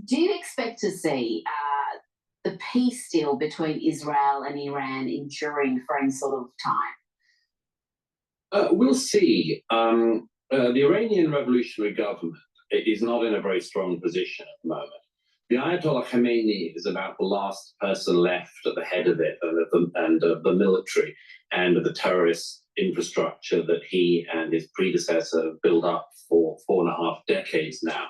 Do you expect to see the peace deal between Israel and Iran enduring for any sort of time? We'll see. The Iranian revolutionary government is not in a very strong position at the moment. The Ayatollah Khamenei is about the last person left at the head of it, and the military and the terrorist infrastructure that he and his predecessor built up for 4.5 decades now.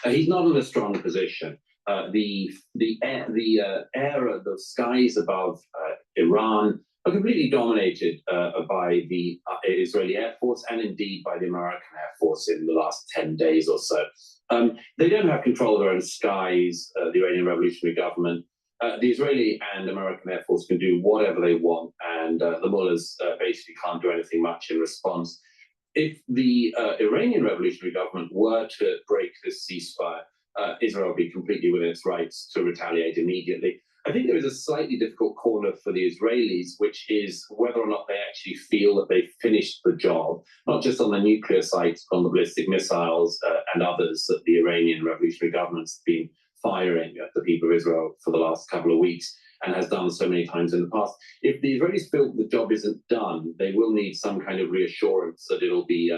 He's not in a strong position. The skies above Iran are completely dominated by the Israeli Air Force, and indeed by the American Air Force in the last 10 days or so. They don't have control of their own skies, the Iranian revolutionary government. The Israeli and American Air Force can do whatever they want, and the mullahs basically can't do anything much in response. If the Iranian revolutionary government were to break this ceasefire, Israel would be completely within its rights to retaliate immediately. I think there is a slightly difficult corner for the Israelis, which is whether or not they actually feel that they've finished the job, not just on the nuclear sites, but on the ballistic missiles and others that the Iranian revolutionary government's been firing at the people of Israel for the last couple of weeks and has done so many times in the past. If the Israelis feel that the job isn't done, they will need some kind of reassurance that it'll be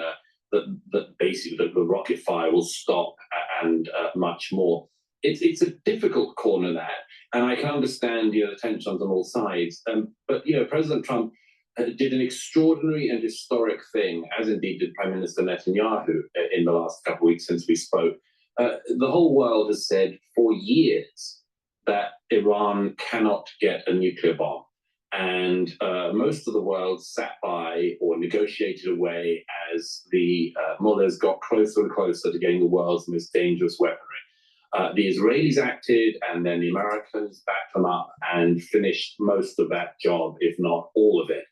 that basically the rocket fire will stop and much more. It's a difficult corner, that, and I can understand the tensions on all sides. But President Trump did an extraordinary and historic thing, as indeed did Prime Minister Netanyahu in the last couple of weeks since we spoke. The whole world has said for years that Iran cannot get a nuclear bomb. And most of the world sat by or negotiated away as the mullahs got closer and closer to getting the world's most dangerous weaponry. The Israelis acted, and then the Americans backed them up and finished most of that job, if not all of it.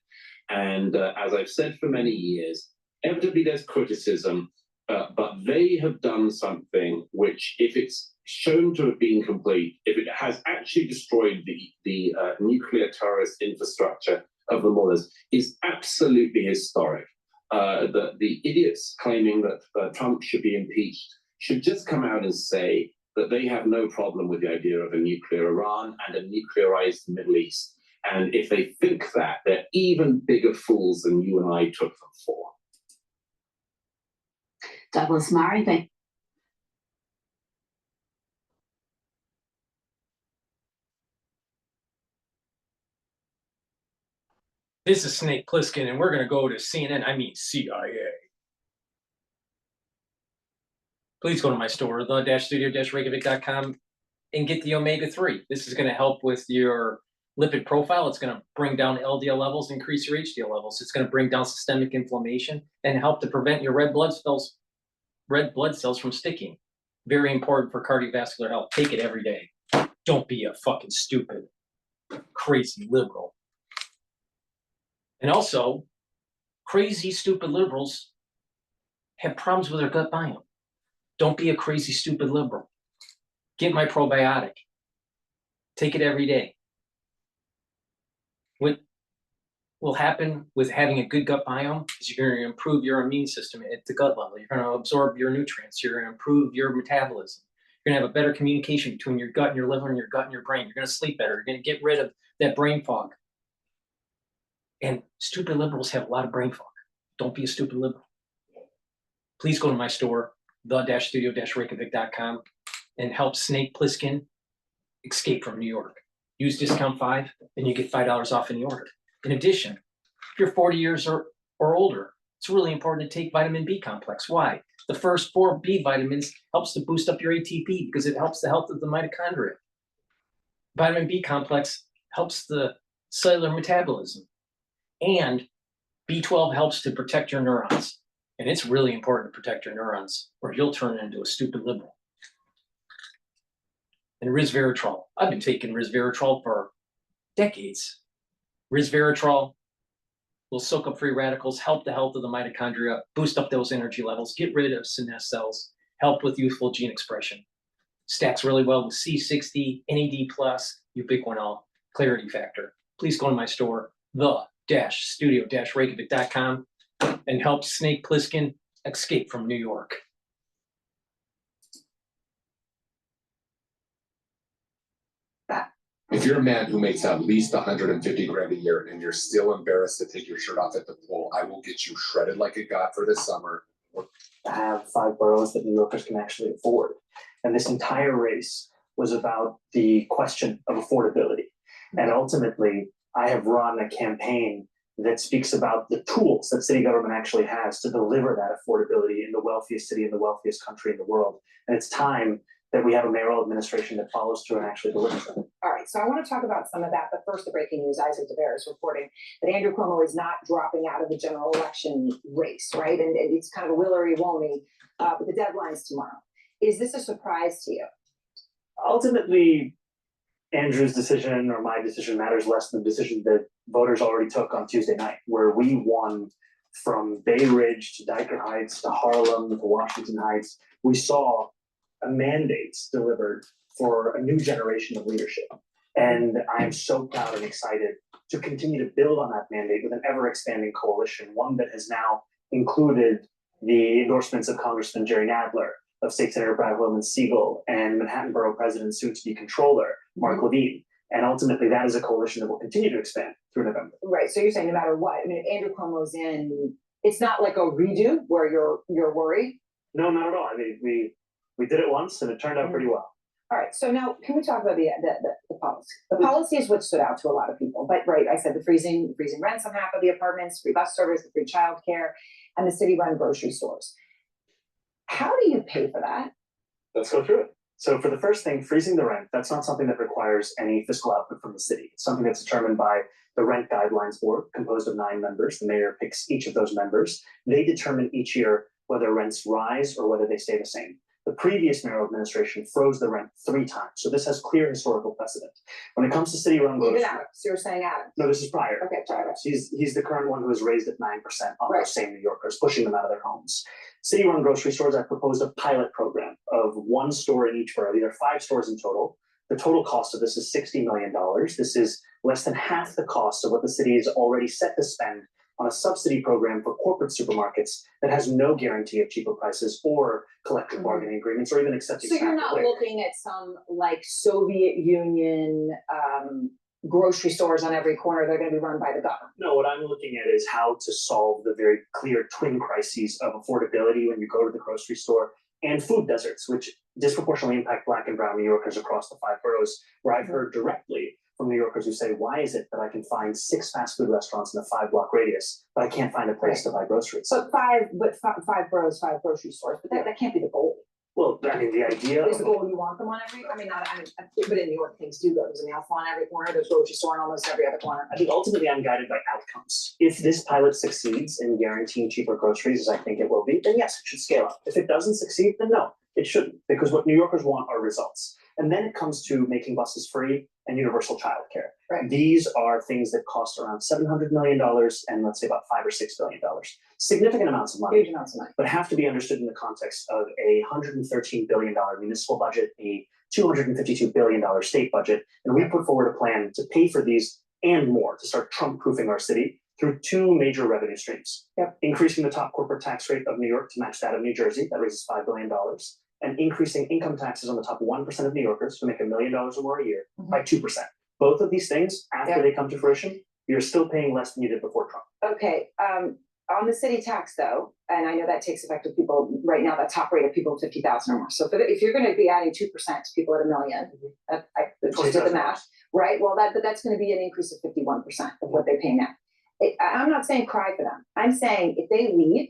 And as I've said for many years, inevitably there's criticism, but they have done something which, if it's shown to have been complete, if it has actually destroyed the nuclear terrorist infrastructure of the mullahs, is absolutely historic. The idiots claiming that Trump should be impeached should just come out and say that they have no problem with the idea of a nuclear Iran and a nuclearized Middle East. And if they think that, they're even bigger fools than you and I took them for. Douglas Murray, thank you. This is Snake Plissken, and we're going to go to CNN, I mean CIA. Please go to my store, the-studio-reykjavik.com, and get the omega-3. This is going to help with your lipid profile. It's going to bring down LDL levels, increase your HDL levels. It's going to bring down systemic inflammation and help to prevent your red blood cells from sticking. Very important for cardiovascular health. Take it every day. Don't be a fucking stupid, crazy liberal. And also, crazy, stupid liberals have problems with their gut biome. Don't be a crazy, stupid liberal. Get my probiotic. Take it every day. What will happen with having a good gut biome is you're going to improve your immune system at the gut level. You're going to absorb your nutrients. You're going to improve your metabolism. You're going to have a better communication between your gut and your liver and your gut and your brain. You're going to sleep better. You're going to get rid of that brain fog. And stupid liberals have a lot of brain fog. Don't be a stupid liberal. Please go to my store, the-studio-reykjavik.com, and help Snake Plissken escape from New York. Use discount 5 and you get $5 off any order. In addition, if you're 40 years or older, it's really important to take vitamin B complex. Why? The first 4 B vitamins helps to boost up your ATP because it helps the health of the mitochondria. Vitamin B complex helps the cellular metabolism. And B12 helps to protect your neurons. And it's really important to protect your neurons or you'll turn into a stupid liberal. And resveratrol. I've been taking resveratrol for decades. Resveratrol will soak up free radicals, help the health of the mitochondria, boost up those energy levels, get rid of senescent cells, help with youthful gene expression. Stacks really well with C60, NAD+, ubiquinol, clarity factor. Please go to my store, the-studio-reykjavik.com, and help Snake Plissken escape from New York. If you're a man who makes at least 150 grand a year and you're still embarrassed to take your shirt off at the pool, I will get you shredded like a god for this summer. To have 5 boroughs that New Yorkers can actually afford. And this entire race was about the question of affordability. And ultimately, I have run a campaign that speaks about the tools that city government actually has to deliver that affordability in the wealthiest city in the wealthiest country in the world. And it's time that we have a mayoral administration that follows through and actually delivers them. All right, so I want to talk about some of that, but first the breaking news. Isaac DeVere is reporting that Andrew Cuomo is not dropping out of the general election race, right? And it's kind of a will-or-he-won't-he, but the deadline's tomorrow. Is this a surprise to you? Ultimately, Andrew's decision or my decision matters less than the decision that voters already took on Tuesday night, where we won from Bay Ridge to Dyker Heights to Harlem to Washington Heights. We saw mandates delivered for a new generation of leadership. And I am so proud and excited to continue to build on that mandate with an ever-expanding coalition, one that has now included the endorsements of Congressman Jerry Nadler, of State Senator Brad Williams-Siegel, and Manhattan Borough President, soon-to-be Controller, Mark Levine. And ultimately, that is a coalition that will continue to expand through November. Right, so you're saying no matter what, I mean, if Andrew Cuomo's in, it's not like a redo where you're worried? No, not at all. I mean, we did it once and it turned out pretty well. All right, so now can we talk about the policy? The policy is what stood out to a lot of people, but right, I said the freezing rents on half of the apartments, free bus service, the free childcare, and the city-run grocery stores. How do you pay for that? Let's go through it. So for the first thing, freezing the rent, that's not something that requires any fiscal output from the city. It's something that's determined by the Rent Guidelines Board, composed of 9 members. The mayor picks each of those members. They determine each year whether rents rise or whether they stay the same. The previous mayoral administration froze the rent 3 times. So this has clear historical precedent. When it comes to city-run grocery. Even Adams, so you're saying Adams. No, this is prior. Okay, sorry. He's the current one who has raised it 9% on those same New Yorkers, pushing them out of their homes. City-run grocery stores, I proposed a pilot program of 1 store in each borough. There are 5 stores in total. The total cost of this is $60 million. This is less than half the cost of what the city is already set to spend on a subsidy program for corporate supermarkets that has no guarantee of cheaper prices or collective bargaining agreements or even accepting. So you're not looking at some like Soviet Union grocery stores on every corner. They're going to be run by the government. No, what I'm looking at is how to solve the very clear twin crises of affordability when you go to the grocery store and food deserts, which disproportionately impact Black and brown New Yorkers across the 5 boroughs, where I've heard directly from New Yorkers who say, why is it that I can find 6 fast food restaurants in a 5-block radius, but I can't find a place to buy groceries? So 5 boroughs, 5 grocery stores, but that can't be the goal. Well, I mean, the idea Is the of, goal you want them on every, I mean, not, I mean, but in New York, things do those. I mean, Alpha on every corner, there's grocery store on almost every other corner. I think ultimately I'm guided by outcomes. If this pilot succeeds in guaranteeing cheaper groceries, as I think it will be, then yes, it should scale up. If it doesn't succeed, then no, it shouldn't, because what New Yorkers want are results. And then it comes to making buses free and universal childcare. Right. These are things that cost around $700 million and let's say about $5 or $6 billion. Significant amounts of money. Huge amounts of money. But have to be understood in the context of a $113 billion municipal budget, a $252 billion state budget, and we put forward a plan to pay for these and more to start Trump-proofing our city through two major revenue streams. Yep. Increasing the top corporate tax rate of New York to match that of New Jersey, that raises $5 billion, and increasing income taxes on the top 1% of New Yorkers who make $1 million or more a year by 2%. Both of these things, after they come to fruition, you're still paying less than you did before Trump. Okay, on the city tax though, and I know that takes effect with people, right now, the top rate of people 50,000 or more. So if you're gonna be adding 2% to people at $1 million, I just did the math, right? Well, but that's gonna be an increase of 51% of what they pay now. I'm not saying cry for them. I'm saying if they leave,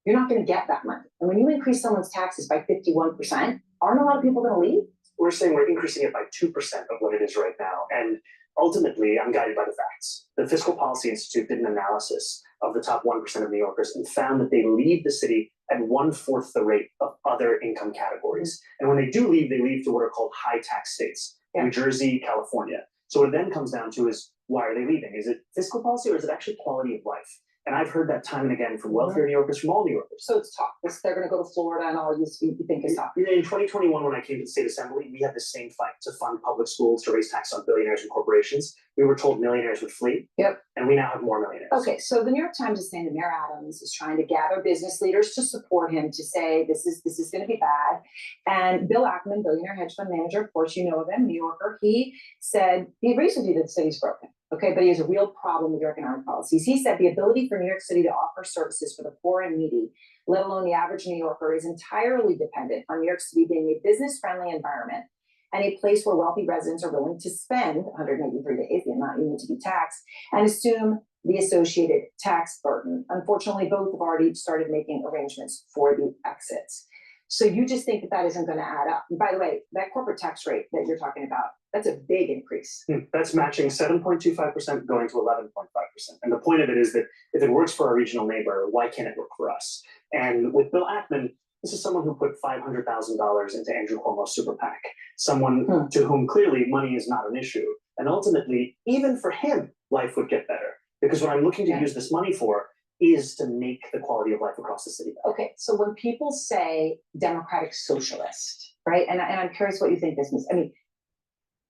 you're not gonna get that money. And when you increase someone's taxes by 51%, aren't a lot of people gonna leave? We're saying we're increasing it by 2% of what it is right now. And ultimately, I'm guided by the facts. The Fiscal Policy Institute did an analysis of the top 1% of New Yorkers and found that they leave the city at 1/4 the rate of other income categories. And when they do leave, they leave to what are called high tax states, New Jersey, California. So what it then comes down to is, why are they leaving? Is it fiscal policy or is it actually quality of life? And I've heard that time and again from wealthier New Yorkers, from all New Yorkers. So it's tough. They're going to go to Florida and all you think is tough. In 2021, when I came to the state assembly, we had the same fight to fund public schools, to raise tax on billionaires and corporations. We were told millionaires would flee. Yep. And we now have more millionaires. Okay, so the New York Times is saying that Mayor Adams is trying to gather business leaders to support him to say this is going to be bad. And Bill Ackman, billionaire hedge fund manager, of course you know of him, New Yorker, he said he agrees with you that the city's broken. Okay, but he has a real problem with your economic policies. He said the ability for New York City to offer services for the poor and needy, let alone the average New Yorker, is entirely dependent on New York City being a business-friendly environment and a place where wealthy residents are willing to spend 183 days, the amount you need to be taxed, and assume the associated tax burden. Unfortunately, both have already started making arrangements for the exits. So you just think that isn't going to add up. And by the way, that corporate tax rate that you're talking about, that's a big increase. That's matching 7.25% going to 11.5%. And the point of it is that if it works for our regional neighbor, why can't it work for us? And with Bill Ackman, this is someone who put $500,000 into Andrew Cuomo's super PAC, someone to whom clearly money is not an issue. And ultimately, even for him, life would get better. Because what I'm looking to use this money for is to make the quality of life across the city better. Okay, so when people say democratic socialist, right? And I'm curious what you think this means. I mean,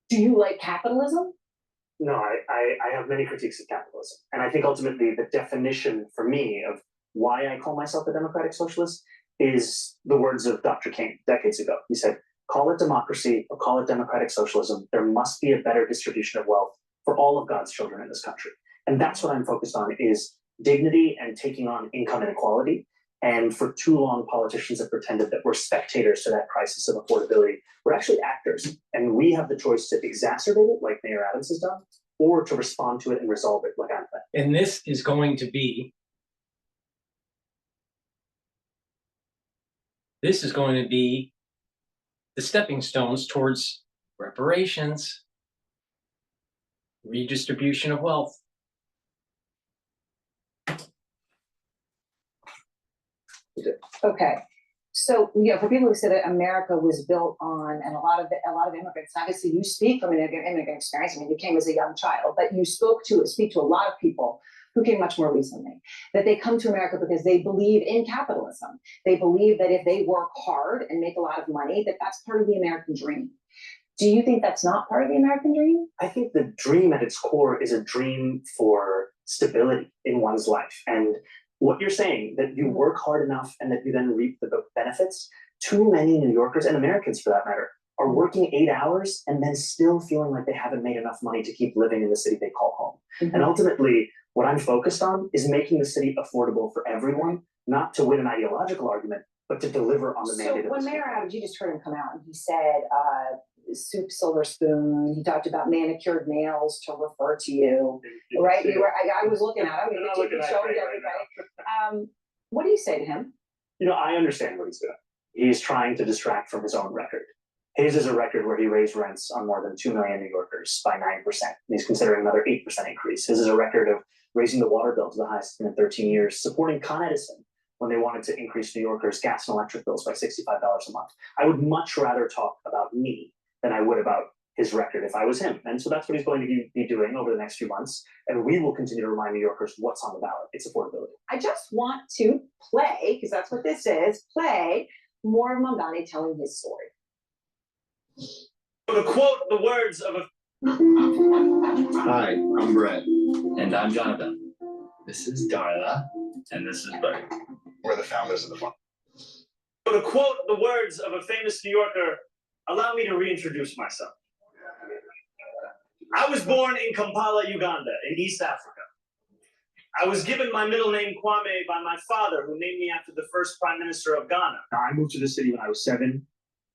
do you like capitalism? No, I have many critiques of capitalism. And I think ultimately the definition for me of why I call myself a democratic socialist is the words of Dr. King decades ago. He said, call it democracy or call it democratic socialism. There must be a better distribution of wealth for all of God's children in this country. And that's what I'm focused on, is dignity and taking on income inequality. And for too long, politicians have pretended that we're spectators to that crisis of affordability. We're actually actors, and we have the choice to exacerbate it, like Mayor Adams has done, or to respond to it and resolve it, like I'm saying. And this is going to be the stepping stones towards reparations, redistribution of wealth. Okay, so for people who say that America was built on, and a lot of immigrants. Obviously, you speak from an immigrant experience. I mean, you came as a young child, but you speak to a lot of people who came much more recently. That they come to America because they believe in capitalism. They believe that if they work hard and make a lot of money, that's part of the American dream. Do you think that's not part of the American dream? I think the dream at its core is a dream for stability in one's life. And what you're saying, that you work hard enough and that you then reap the benefits, too many New Yorkers and Americans for that matter are working 8 hours and then still feeling like they haven't made enough money to keep living in the city they call home. And ultimately, what I'm focused on is making the city affordable for everyone, not to win an ideological argument, but to deliver on the mandate of the when city. Mayor Adams, you just heard him come out and he said, soup, silver spoon. He talked about manicured nails to refer to you, right? I was looking at him. He showed everybody. What do you say to him? I understand what he's doing. He's trying to distract from his own record. His is a record where he raised rents on more than 2 million New Yorkers by 9%. He's considering another 8% increase. His is a record of raising the water bill to the highest in 13 years, supporting Con Edison when they wanted to increase New Yorkers' gas and electric bills by $65 a month. I would much rather talk about me than I would about his record if I was him. And so that's what he's going to be doing over the next few months. And we will continue to remind New Yorkers what's on the ballot. It's affordability. I just want to play, because that's what this is, play more of Mamdani telling his story. To quote the words of a... Hi, I'm Brett. And I'm Jonathan. This is Darla. And this is Bert. We're the founders of the fund. To quote the words of a famous New Yorker, allow me to reintroduce myself. I was born in Kampala, Uganda, in East Africa. I was given my middle name Kwame by my father, who named me after the first prime minister of Ghana. I moved to the city when I was 7.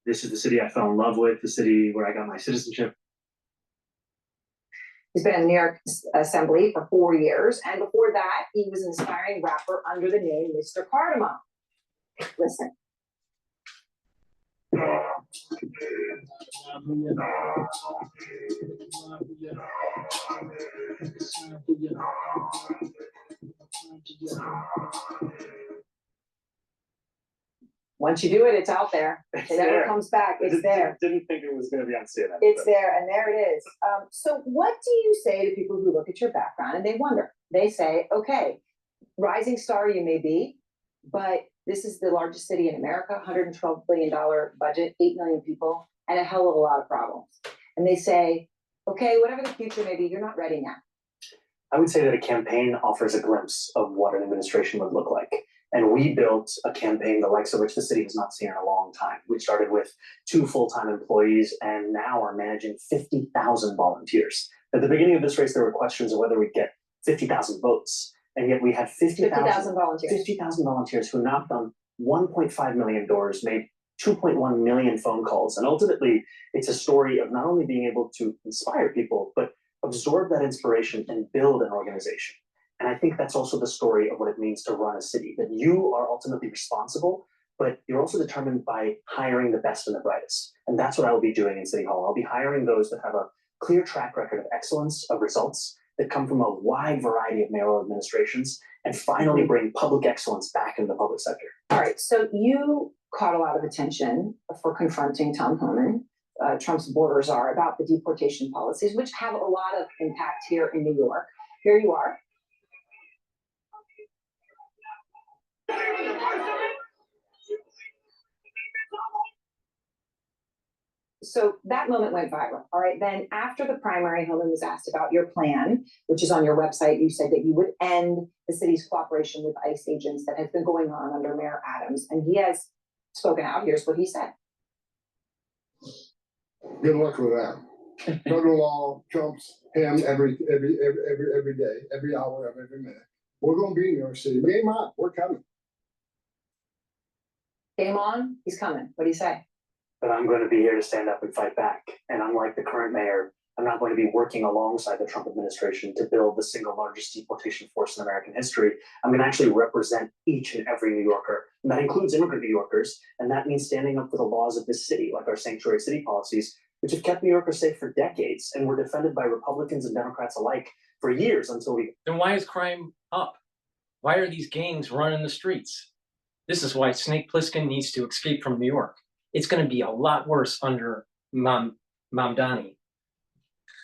This is the city I fell in love with, the city where I got my citizenship. He's been in the New York Assembly for 4 years, and before that, he was an aspiring rapper under the name Mr. Cardamom. Listen. Once you do it, it's out there. It never comes back. It's there. Didn't think it was going to be on CNN. It's there, and there it is. So what do you say to people who look at your background and they wonder? They say, okay, rising star you may be, but this is the largest city in America, $112 billion budget, 8 million people, and a hell of a lot of problems. And they say, okay, whatever the future may be, you're not ready now. I would say that a campaign offers a glimpse of what an administration would look like. And we built a campaign the likes of which the city has not seen in a long time. We started with 2 full-time employees and now are managing 50,000 volunteers. At the beginning of this race, there were questions of whether we'd get 50,000 votes. And yet we had 50,000 volunteers. 50,000 volunteers who knocked on 1.5 million doors, made 2.1 million phone calls. And ultimately, it's a story of not only being able to inspire people, but absorb that inspiration and build an organization. And I think that's also the story of what it means to run a city, that you are ultimately responsible, but you're also determined by hiring the best and the brightest. And that's what I will be doing in City Hall. I'll be hiring those that have a clear track record of excellence, of results, that come from a wide variety of mayoral administrations, and finally bring public excellence back into the public sector. All right, so you caught a lot of attention for confronting Tom Homan, Trump's border czar, about the deportation policies, which have a lot of impact here in New York. Here you are. So that moment went viral. All right, then after the primary, Homan was asked about your plan, which is on your website. You said that you would end the city's cooperation with ICE agents that has been going on under Mayor Adams, and he has spoken out. Here's what he said. Good luck with that. Federal law trumps him every day, every hour of every minute. We're going to be in New York City. Game on, we're coming. Game on, he's coming. What do you say? But I'm going to be here to stand up and fight back. And unlike the current mayor, I'm not going to be working alongside the Trump administration to build the single largest deportation force in American history. I'm going to actually represent each and every New Yorker. And that includes immigrant New Yorkers. And that means standing up for the laws of this city, like our sanctuary city policies, which have kept New Yorkers safe for decades and were defended by Republicans and Democrats alike for years until we... Then why is crime up? Why are these gangs running the streets? This is why Snake Plissken needs to escape from New York. It's going to be a lot worse under Mamdani.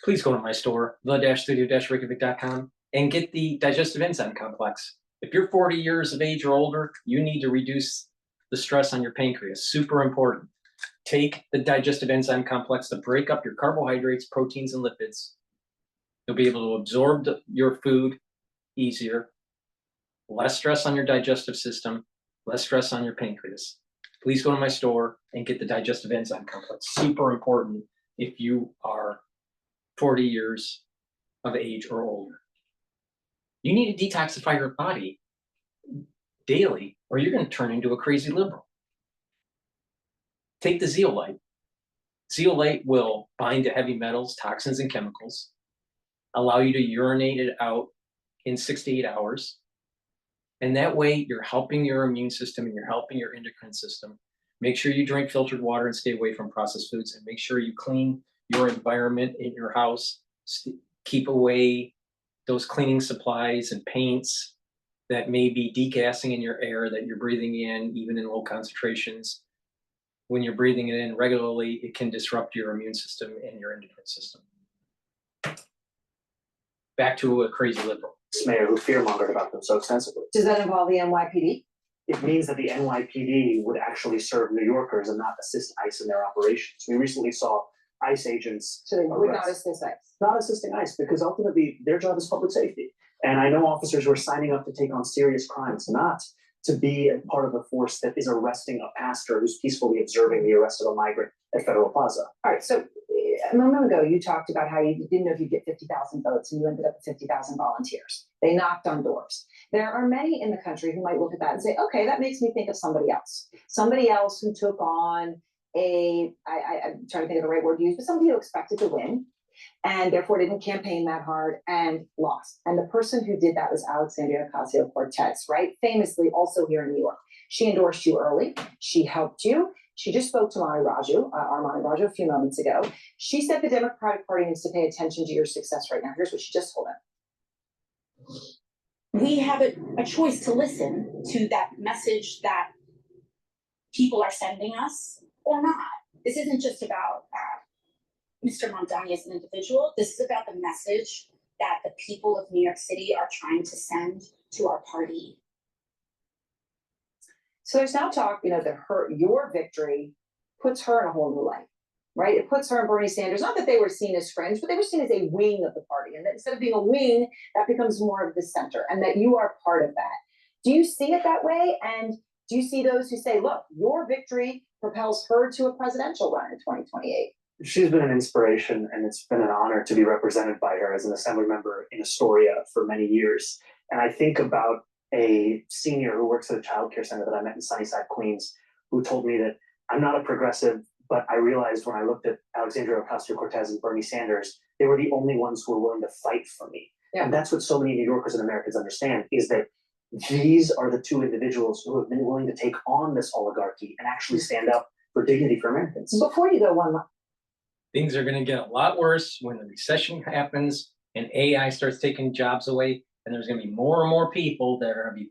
Please go to my store, the-studio-reykjavik.com, and get the digestive enzyme complex. If you're 40 years of age or older, you need to reduce the stress on your pancreas. Super important. Take the digestive enzyme complex to break up your carbohydrates, proteins, and lipids. You'll be able to absorb your food easier. Less stress on your digestive system, less stress on your pancreas. Please go to my store and get the digestive enzyme complex. Super important if you are 40 years of age or older. You need to detoxify your body daily, or you're going to turn into a crazy liberal. Take the zeolite. Zeolite will bind to heavy metals, toxins, and chemicals, allow you to urinate it out in 6 to 8 hours. And that way you're helping your immune system and you're helping your endocrine system Make sure you drink filtered water and stay away from processed foods, and make sure you clean your environment in your house. Keep away those cleaning supplies and paints that may be degassing in your air that you're breathing in, even in low concentrations. When you're breathing it in regularly, it can disrupt your immune system and your endocrine system. Back to a crazy liberal. This mayor who fear-mongered about them so extensively. Does that involve the NYPD? It means that the NYPD would actually serve New Yorkers and not assist ICE in their operations. We recently saw ICE agents. So they would not assist ICE. Not assisting ICE because ultimately their job is public safety. And I know officers who are signing up to take on serious crimes, not to be a part of a force that is arresting a pastor who's peacefully observing the arrest of a migrant at Federal Plaza. All right, so a moment ago, you talked about how you didn't know if you'd get 50,000 votes and you ended up with 50,000 volunteers. They knocked on doors. There are many in the country who might look at that and say, okay, that makes me think of somebody else who took on I'm trying to think of the right word to use, but somebody who expected to win and therefore didn't campaign that hard and lost. And the person who did that was Alexandria Ocasio-Cortez, right? Famously also here in New York. She endorsed you early. She helped you. She just spoke to Armani Raju a few moments ago. She said the Democratic Party needs to pay attention to your success right now. Here's what she just told him. We have a choice to listen to that message that people are sending us or not. This isn't just about Mr. Mamdani as an individual. This is about the message that the people of New York City are trying to send to our party. So there's now talk, that your victory puts her in a whole new light, right? It puts her and Bernie Sanders, not that they were seen as friends, but they were seen as a wing of the party. And that instead of being a wing, that becomes more of the center and that you are part of that. Do you see it that way? And do you see those who say, look, your victory propels her to a presidential run in 2028? She's been an inspiration, and it's been an honor to be represented by her as an assembly member in Astoria for many years. And I think about a senior who works at a child care center that I met in Sunnyside, Queens, who told me that I'm not a progressive, but I realized when I looked at Alexandria Ocasio-Cortez and Bernie Sanders, they were the only ones who were willing to fight for me. Yeah. And that's what so many New Yorkers and Americans understand, is that these are the two individuals who have been willing to take on this oligarchy and actually stand up for dignity for Americans. Before you go one, things are going to get a lot worse when the recession happens and AI starts taking jobs away. And there's going to be more and more people that are going to be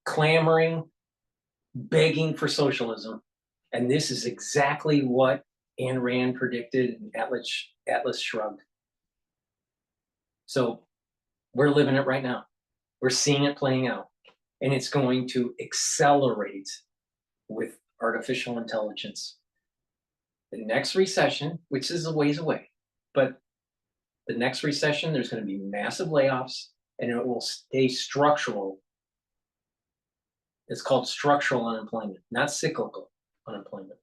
clamoring, begging for socialism. And this is exactly what Ayn Rand predicted and Atlas shrugged. So we're living it right now. We're seeing it playing out. And it's going to accelerate with artificial intelligence. The next recession, which is a ways away, but the next recession, there's going to be massive layoffs and it will stay structural. It's called structural unemployment, not cyclical unemployment.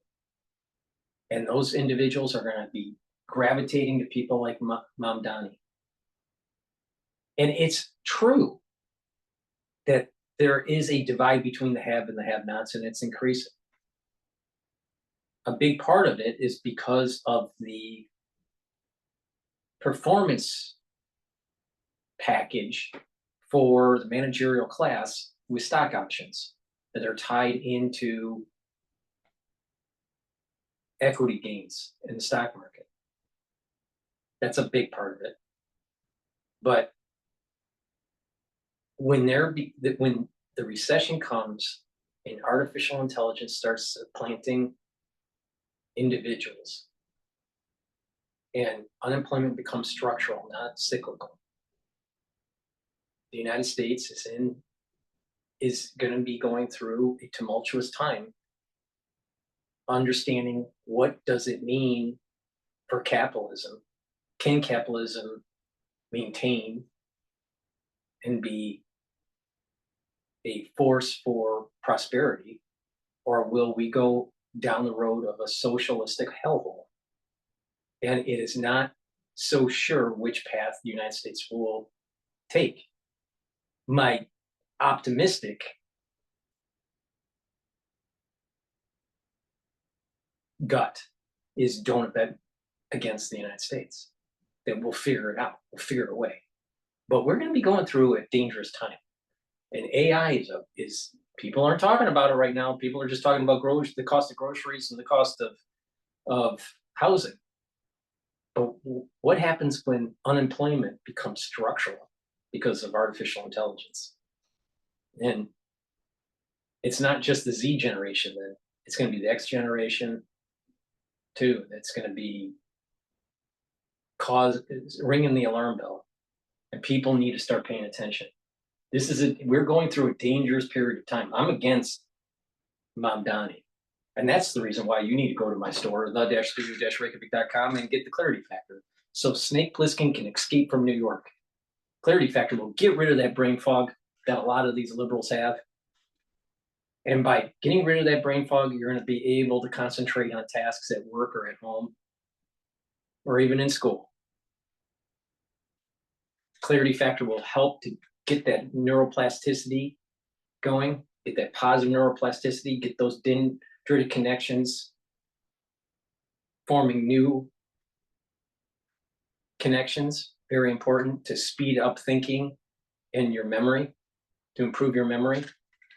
And those individuals are going to be gravitating to people like Mamdani. And it's true that there is a divide between the have and the have-nots, and it's increasing. A big part of it is because of the performance package for the managerial class with stock options that are tied into equity gains in the stock market. That's a big part of it. But when the recession comes and artificial intelligence starts supplanting individuals and unemployment becomes structural, not cyclical, the United States is going to be going through a tumultuous time understanding what does it mean for capitalism. Can capitalism maintain and be a force for prosperity, or will we go down the road of a socialistic hellhole? And it is not so sure which path the United States will take. My optimistic gut is don't bet against the United States. That we'll figure it out. We'll figure it away. But we're going to be going through a dangerous time. And AI is People aren't talking about it right now. People are just talking about the cost of groceries and the cost of housing. But what happens when unemployment becomes structural because of artificial intelligence? And it's not just the Z generation, then it's going to be the X generation too. That's going to be ringing the alarm bell, and people need to start paying attention. We're going through a dangerous period of time. I'm against Mamdani. And that's the reason why you need to go to my store, the-studio-reykjavik.com, and get the Clarity Factor. So Snake Plissken can escape from New York. Clarity Factor will get rid of that brain fog that a lot of these liberals have. And by getting rid of that brain fog, you're going to be able to concentrate on tasks at work or at home or even in school. Clarity Factor will help to get that neuroplasticity going, get that positive neuroplasticity, get those dendritic connections, forming new connections, very important to speed up thinking and your memory, to improve your memory.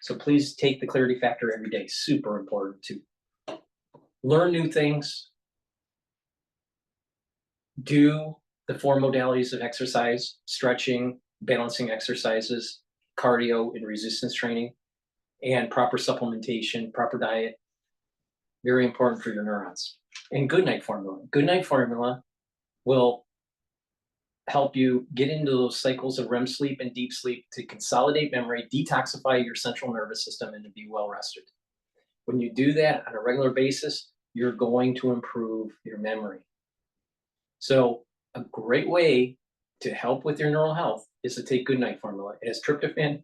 So please take the Clarity Factor every day, super important to learn new things, do the 4 modalities of exercise, stretching, balancing exercises, cardio and resistance training, and proper supplementation, proper diet, very important for your neurons. And Good Night Formula. Good Night Formula will help you get into those cycles of REM sleep and deep sleep to consolidate memory, detoxify your central nervous system, and to be well rested. When you do that on a regular basis, you're going to improve your memory. So a great way to help with your neural health is to take Good Night Formula. It has tryptophan,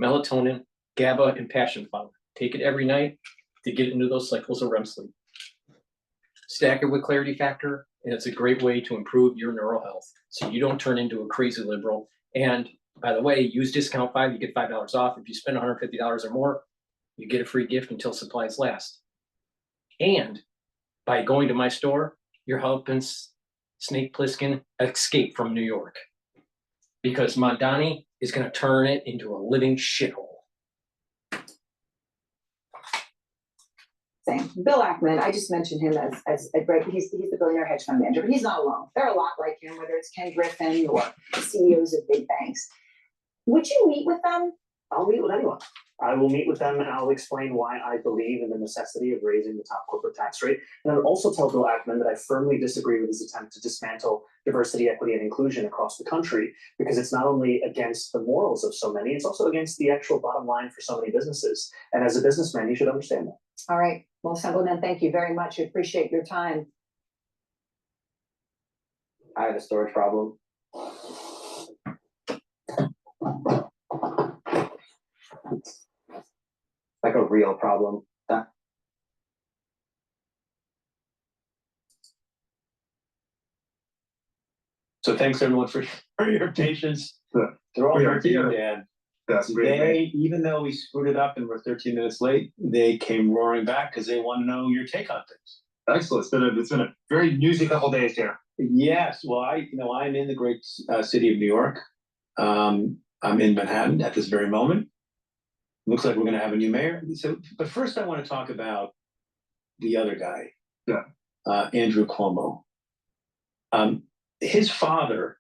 melatonin, GABA, and passion flower. Take it every night to get into those cycles of REM sleep. Stack it with Clarity Factor, and it's a great way to improve your neural health so you don't turn into a crazy liberal. And by the way, use discount 5, you get $5 off. If you spend $150 or more, you get a free gift until supplies last. And by going to my store, you're helping Snake Plissken escape from New York, because Mamdani is going to turn it into a living shithole. Same. Bill Ackman, I just mentioned him as he's the billionaire hedge fund manager, but he's not alone. There are a lot like him, whether it's Ken Griffin or CEOs of big banks. Would you meet with them? I'll meet with anyone. I will meet with them and I'll explain why I believe in the necessity of raising the top corporate tax rate. And I'll also tell Bill Ackman that I firmly disagree with his attempt to dismantle diversity, equity, and inclusion across the country, because it's not only against the morals of so many, it's also against the actual bottom line for so many businesses. And as a businessman, you should understand that. All right. Well, Assemblyman, thank you very much. I appreciate your time. I have a storage problem. Like a real problem. So thanks everyone for your patience. They're all here, Dan. Today, even though we screwed it up and we're 13 minutes late, they came roaring back because they want to know your take on things. Excellent. It's been a very newsy couple of days here. Yes. Well, I'm in the great city of New York. I'm in Manhattan at this very moment. Looks like we're going to have a new mayor. So, but first, I want to talk about the other guy, Andrew Cuomo. His father,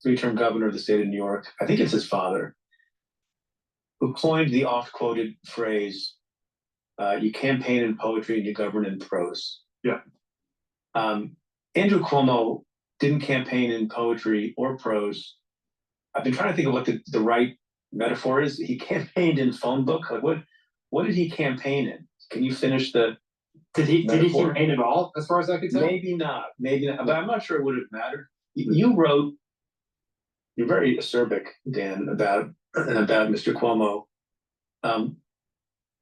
3-term governor of the state of New York, I think it's his father, who coined the oft-quoted phrase, "You campaign in poetry and you govern in prose." Yeah. Andrew Cuomo didn't campaign in poetry or prose. I've been trying to think of what the right metaphor is. He campaigned in phone book. Like what did he campaign in? Can you finish the? Did he campaign at all? As far as I can tell, maybe not. But I'm not sure it would have mattered. You wrote. You're very acerbic, Dan, about Mr. Cuomo.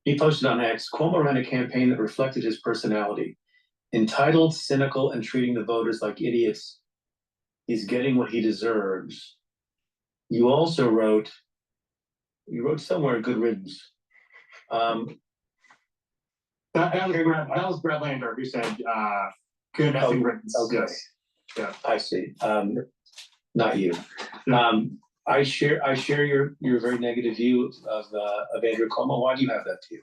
He posted on X, Cuomo ran a campaign that reflected his personality. Entitled, cynical, and treating the voters like idiots. He's getting what he deserves. You also wrote somewhere good riddance. That was Brad Lander who said good riddance. Okay. Yes. Yeah. I see. Not you. I share your very negative view of Andrew Cuomo. Why do you have that view?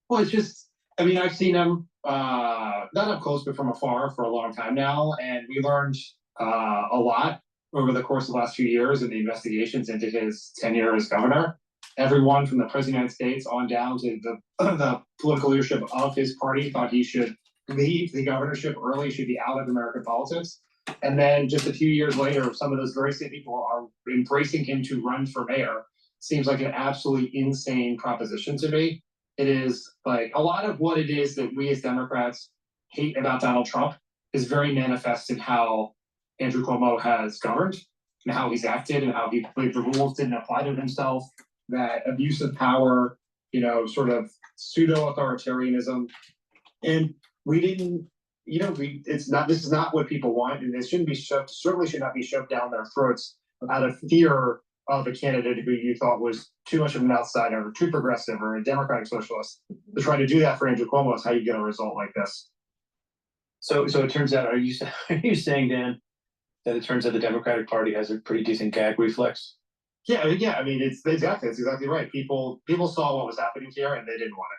Well, it's just, I mean, I've seen him not up close, but from afar for a long time now, and we learned a lot over the course of the last few years in the investigations into his tenure as governor. Everyone from the President of the United States on down to the political leadership of his party thought he should leave the governorship early, should be out of American politics. And then just a few years later, some of those very same people are embracing him to run for mayor. Seems like an absolutely insane proposition to me. It is like a lot of what it is that we as Democrats hate about Donald Trump is very manifest in how Andrew Cuomo has governed and how he's acted and how he believed the rules didn't apply to himself, that abuse of power, you know, sort of pseudo-authoritarianism. And we didn't, you know, this is not what people want, and it shouldn't be shoved, certainly should not be shoved down their throats out of fear of a candidate who you thought was too much of an outsider or too progressive or a democratic socialist. To try to do that for Andrew Cuomo is how you get a result like this. So it turns out, are you saying, Dan, that it turns out the Democratic Party has a pretty decent gag reflex? Yeah, I mean, it's exactly right. People saw what was happening here and they didn't want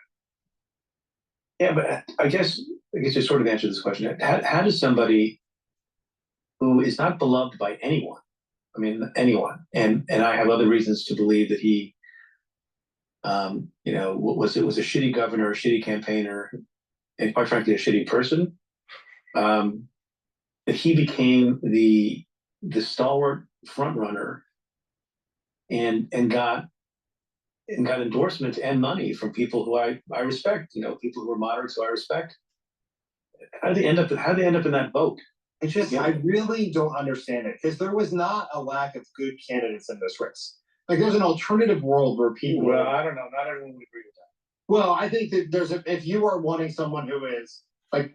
it. Yeah, but I guess you sort of answered this question. How does somebody who is not beloved by anyone, I mean, anyone, and I have other reasons to believe that he, you know, was a shitty governor, a shitty campaigner, and quite frankly, a shitty person, that he became the stalwart front runner and got endorsements and money from people who I respect, you know, people who are moderates who I respect. How did they end up in that boat? It's just, I really don't understand it, because there was not a lack of good candidates in this race. Like, there's an alternative world where people. Well, I don't know. Not everyone would agree with that. Well, I think that if you are wanting someone who is like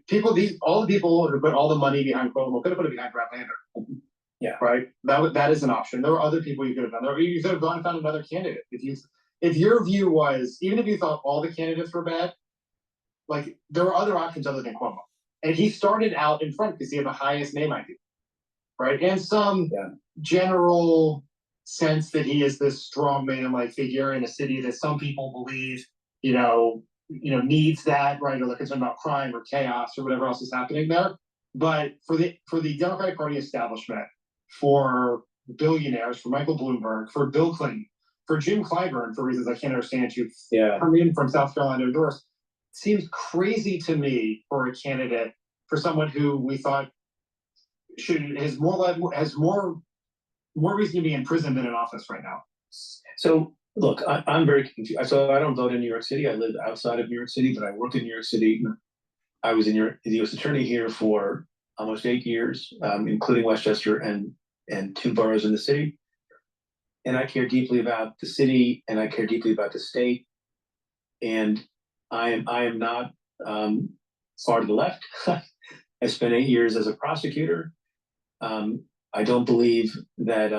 all the people who put all the money behind Cuomo could have put it behind Brighteon. Yeah. Right. That is an option. There were other people you could have done. You could have gone and found another candidate. If your view was, even if you thought all the candidates were bad, like there were other options other than Cuomo. And he started out in front because he had the highest name ID, right? And some general sense that he is this strong man-like figure in a city that some people believe, you know, needs that, right? Or they're concerned about crime or chaos or whatever else is happening there. But for the Democratic Party establishment, for billionaires, for Michael Bloomberg, for Bill Clinton, for Jim Clyburn, for reasons I can't understand, to come in from South Carolina to endorse, seems crazy to me for a candidate, for someone who we thought has more reason to be in prison than in office right now. So look, I'm very confused. So I don't vote in New York City. I live outside of New York City, but I work in New York City. I was the U.S. attorney here for almost 8 years, including Westchester and 2 boroughs in the city. And I care deeply about the city, and I care deeply about the state. And I am not far to the left. I spent 8 years as a prosecutor. I don't believe that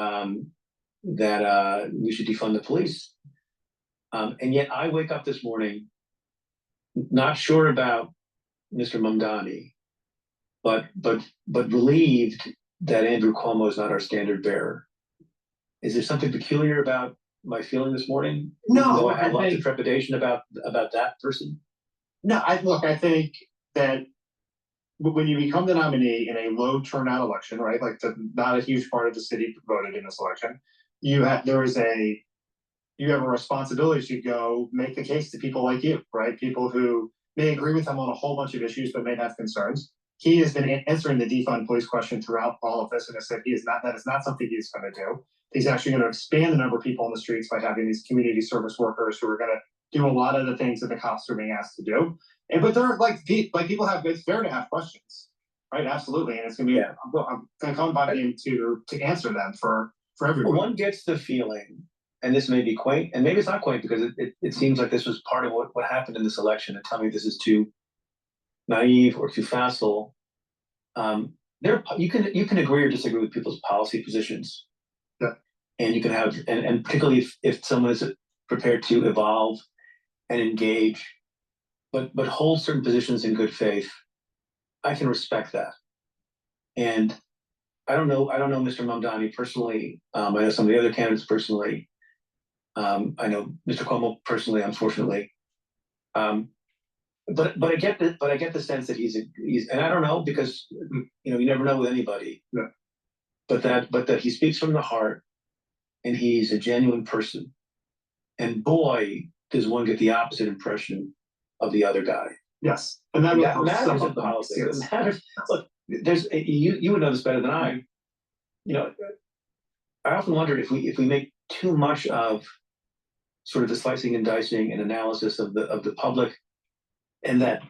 we should defund the police. And yet I wake up this morning not sure about Mr. Mamdani, but relieved that Andrew Cuomo is not our standard bearer. Is there something peculiar about my feeling this morning? No, I have lots of trepidation about that person. No, I think that when you become the nominee in a low turnout election, right? Like not a huge part of the city voted in this election. You have a responsibility to go make the case to people like you, right? People who may agree with him on a whole bunch of issues, but may have concerns. He has been answering the defund police question throughout all of this, and has said that is not something he's going to do. He's actually going to expand the number of people in the streets by having these community service workers who are going to do a lot of the things that the cops are being asked to do. But there are people have, it's fair to have questions, right? Absolutely, and it's going to be I'm going to come by him to answer them for everyone. Well, one gets the feeling, and this may be quaint, and maybe it's not quaint because it seems like this was part of what happened in this election. And tell me if this is too naive or too facile. You can agree or disagree with people's policy positions. Yeah. And you can have, and particularly if someone is prepared to evolve and engage, but hold certain positions in good faith, I can respect that. And I don't know Mr. Mamdani personally. I know some of the other candidates personally. I know Mr. Cuomo personally, unfortunately. But I get the sense that he's and I don't know because you never know with anybody. Yeah. But that he speaks from the heart, and he's a genuine person. And boy, does one get the opposite impression of the other guy. Yes, and that matters in politics. It matters. Look, there's you would know this better than I. I often wondered if we make too much of sort of the slicing and dicing and analysis of the public, and that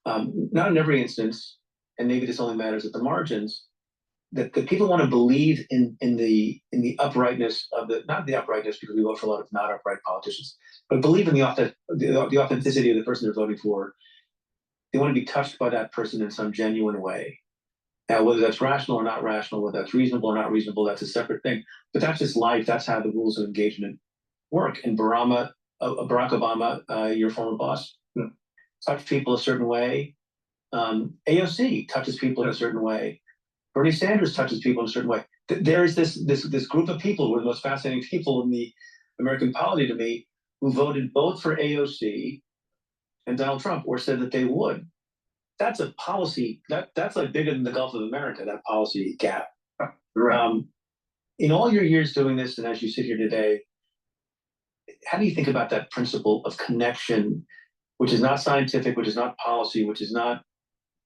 not in every instance, and maybe this only matters at the margins, that people want to believe in the uprightness of not the uprightness because we vote for a lot of not upright politicians, but believe in the authenticity of the person they're voting for. They want to be touched by that person in some genuine way. Now, whether that's rational or not rational, whether that's reasonable or not reasonable, that's a separate thing. But that's just life. That's how the rules of engagement work. And Barack Obama, your former boss, touched people a certain way. AOC touches people in a certain way. Bernie Sanders touches people in a certain way. There is this group of people who are the most fascinating people in the American polity to me, who voted both for AOC and Donald Trump, or said that they would. That's a policy that's like bigger than the Gulf of America. That policy gap. Right. In all your years doing this, and as you sit here today, how do you think about that principle of connection, which is not scientific, which is not policy, which is not,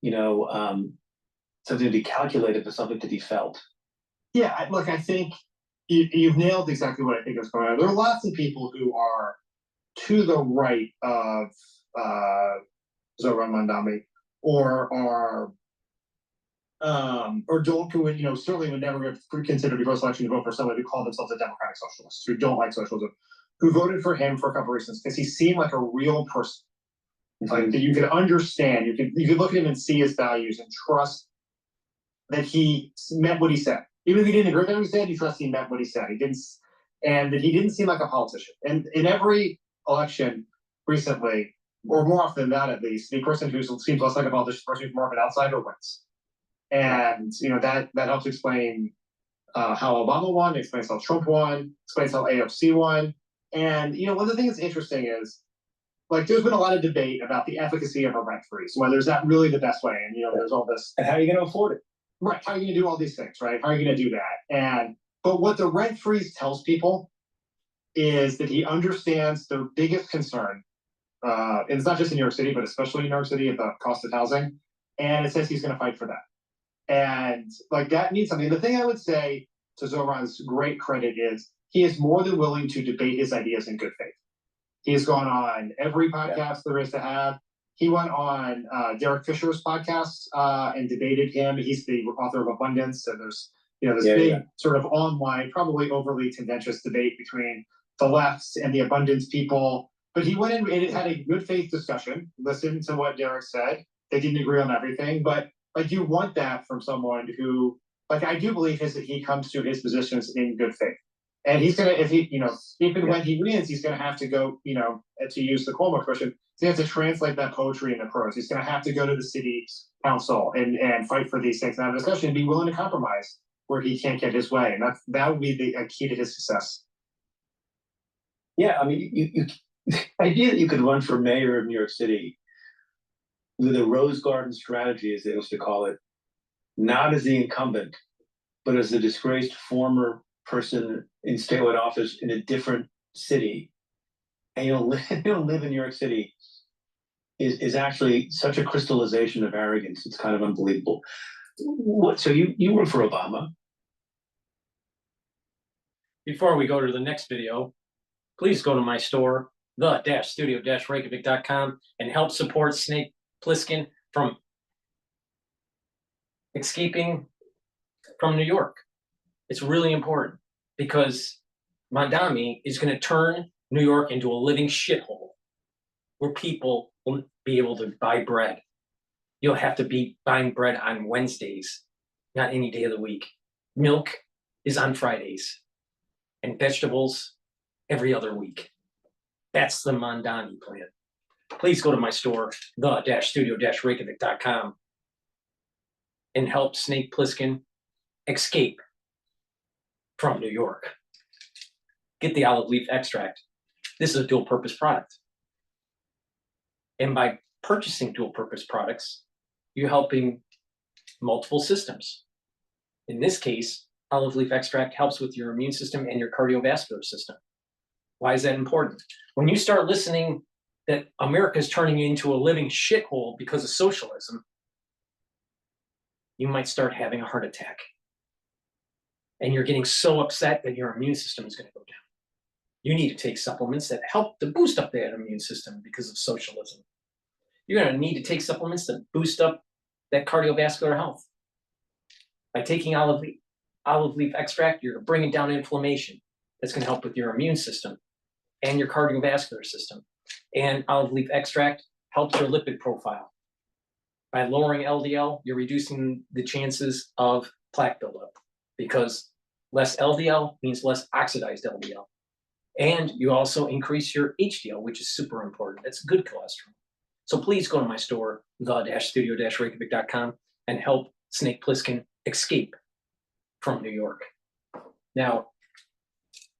something to be calculated, but something to be felt? Yeah, look, I think you've nailed exactly what I think is going on. There are lots of people who are to the right of Zohran Mamdani, or don't certainly would never consider before selection to vote for someone who called themselves a democratic socialist, who don't like socialism, who voted for him for a couple of reasons, because he seemed like a real person, like that you could understand, you could look at him and see his values and trust that he meant what he said. Even if he didn't agree with what he said, you trust he meant what he said. And that he didn't seem like a politician. And in every election recently, or more often than that at least, the person who seems less like a politician, the person who's more of an outsider wins. And that helps explain how Obama won, explains how Trump won, explains how AOC won. And one of the things that's interesting is, like, there's been a lot of debate about the efficacy of a rent freeze, whether is that really the best way. And there's all this. And how are you going to afford it? Right. How are you going to do all these things, right? How are you going to do that? But what the rent freeze tells people is that he understands the biggest concern, and it's not just in New York City, but especially in New York City, at the cost of housing. And it says he's going to fight for that. And like that means something. The thing I would say to Zohran's great credit is he is more than willing to debate his ideas in good faith. He has gone on every podcast there is to have. He went on Derek Fisher's podcast and debated him. He's the author of Abundance, and there's this big sort of online, probably overly contentious debate between the left and the abundance people. But he went in and it had a good faith discussion, listened to what Derek said. They didn't agree on everything, but like you want that from someone who, like, I do believe that he comes to his positions in good faith. And he's gonna, if he, even when he wins, he's gonna have to go, to use the Cuomo expression, he has to translate that poetry into prose. He's gonna have to go to the city council and fight for these things and have a discussion and be willing to compromise where he can't get his way. And that would be a key to his success. Yeah, I mean, the idea that you could run for mayor of New York City with a rose garden strategy, as they used to call it, not as the incumbent, but as a disgraced former person in statewide office in a different city, and you don't live in New York City, is actually such a crystallization of arrogance. It's kind of unbelievable. So you work for Obama. Before we go to the next video, please go to my store, the-studio-reykjavik.com, and help support Snake Plissken from escaping from New York. It's really important because Mamdani is going to turn New York into a living shithole where people won't be able to buy bread. You'll have to be buying bread on Wednesdays, not any day of the week. Milk is on Fridays, and vegetables every other week. That's the Mamdani plan. Please go to my store, the-studio-reykjavik.com, and help Snake Plissken escape from New York. Get the olive leaf extract. This is a dual purpose product. And by purchasing dual purpose products, you're helping multiple systems. In this case, olive leaf extract helps with your immune system and your cardiovascular system. Why is that important? When you start listening that America is turning into a living shithole because of socialism, you might start having a heart attack. And you're getting so upset that your immune system is going to go down. You need to take supplements that help to boost up that immune system because of socialism. You're going to need to take supplements that boost up that cardiovascular health. By taking olive leaf extract, you're bringing down inflammation. That's going to help with your immune system and your cardiovascular system. And olive leaf extract helps your lipid profile. By lowering LDL, you're reducing the chances of plaque buildup because less LDL means less oxidized LDL. And you also increase your HDL, which is super important. That's good cholesterol. So please go to my store, the-studio-reykjavik.com, and help Snake Plissken escape from New York. Now,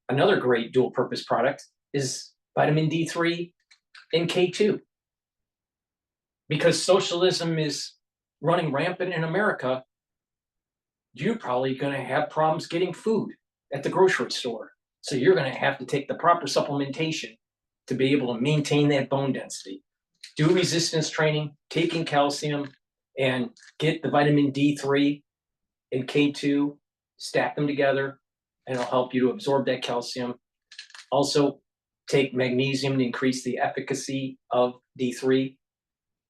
another great dual purpose product is vitamin D3 and K2. Because socialism is running rampant in America, you're probably going to have problems getting food at the grocery store. So you're going to have to take the proper supplementation to be able to maintain that bone density. Do resistance training, taking calcium, and get the vitamin D3 and K2, stack them together, and it'll help you to absorb that calcium. Also, take magnesium to increase the efficacy of D3.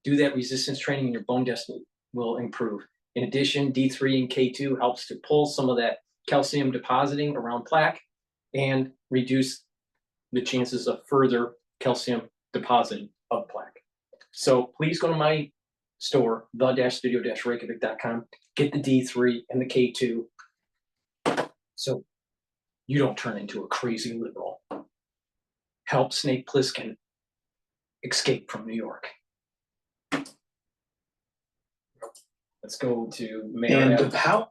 Do that resistance training and your bone density will improve. In addition, D3 and K2 helps to pull some of that calcium depositing around plaque and reduce the chances of further calcium depositing of plaque. So please go to my store, the-studio-reykjavik.com, get the D3 and the K2 so you don't turn into a crazy liberal. Help Snake Plissken escape from New York. Let's go to Mayor. And Adams. how?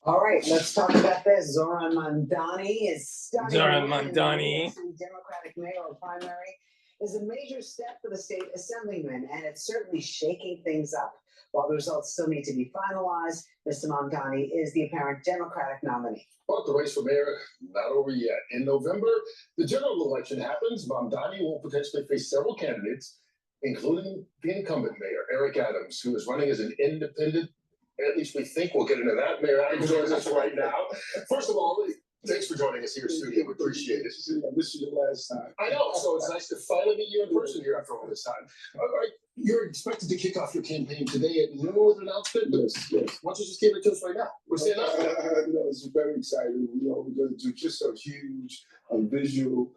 All right, let's talk about this. Zoran Mamdani is stunning. Zoran win in Mamdani. the Democratic mayoral primary is a major step for the state assemblyman, and it's certainly shaking things up. While the results still need to be finalized, Mr. Mamdani is the apparent Democratic nominee. But the race for mayor not over yet. In November, the general election happens. Mamdani will potentially face several candidates, including the incumbent mayor, Eric Adams, who is running as an independent. At least we think we'll get into that. Mayor Adams joins us right now. First of all, thanks for joining us here in studio. We appreciate it. I missed you the last time. I know, so it's nice to finally meet you in person here after all this time. All right, you're expected to kick off your campaign today at noon with an announcement. Yes, yes. Why don't you just give it to us right now? What's the announcement? No, it's very exciting. We're going to do just a huge visual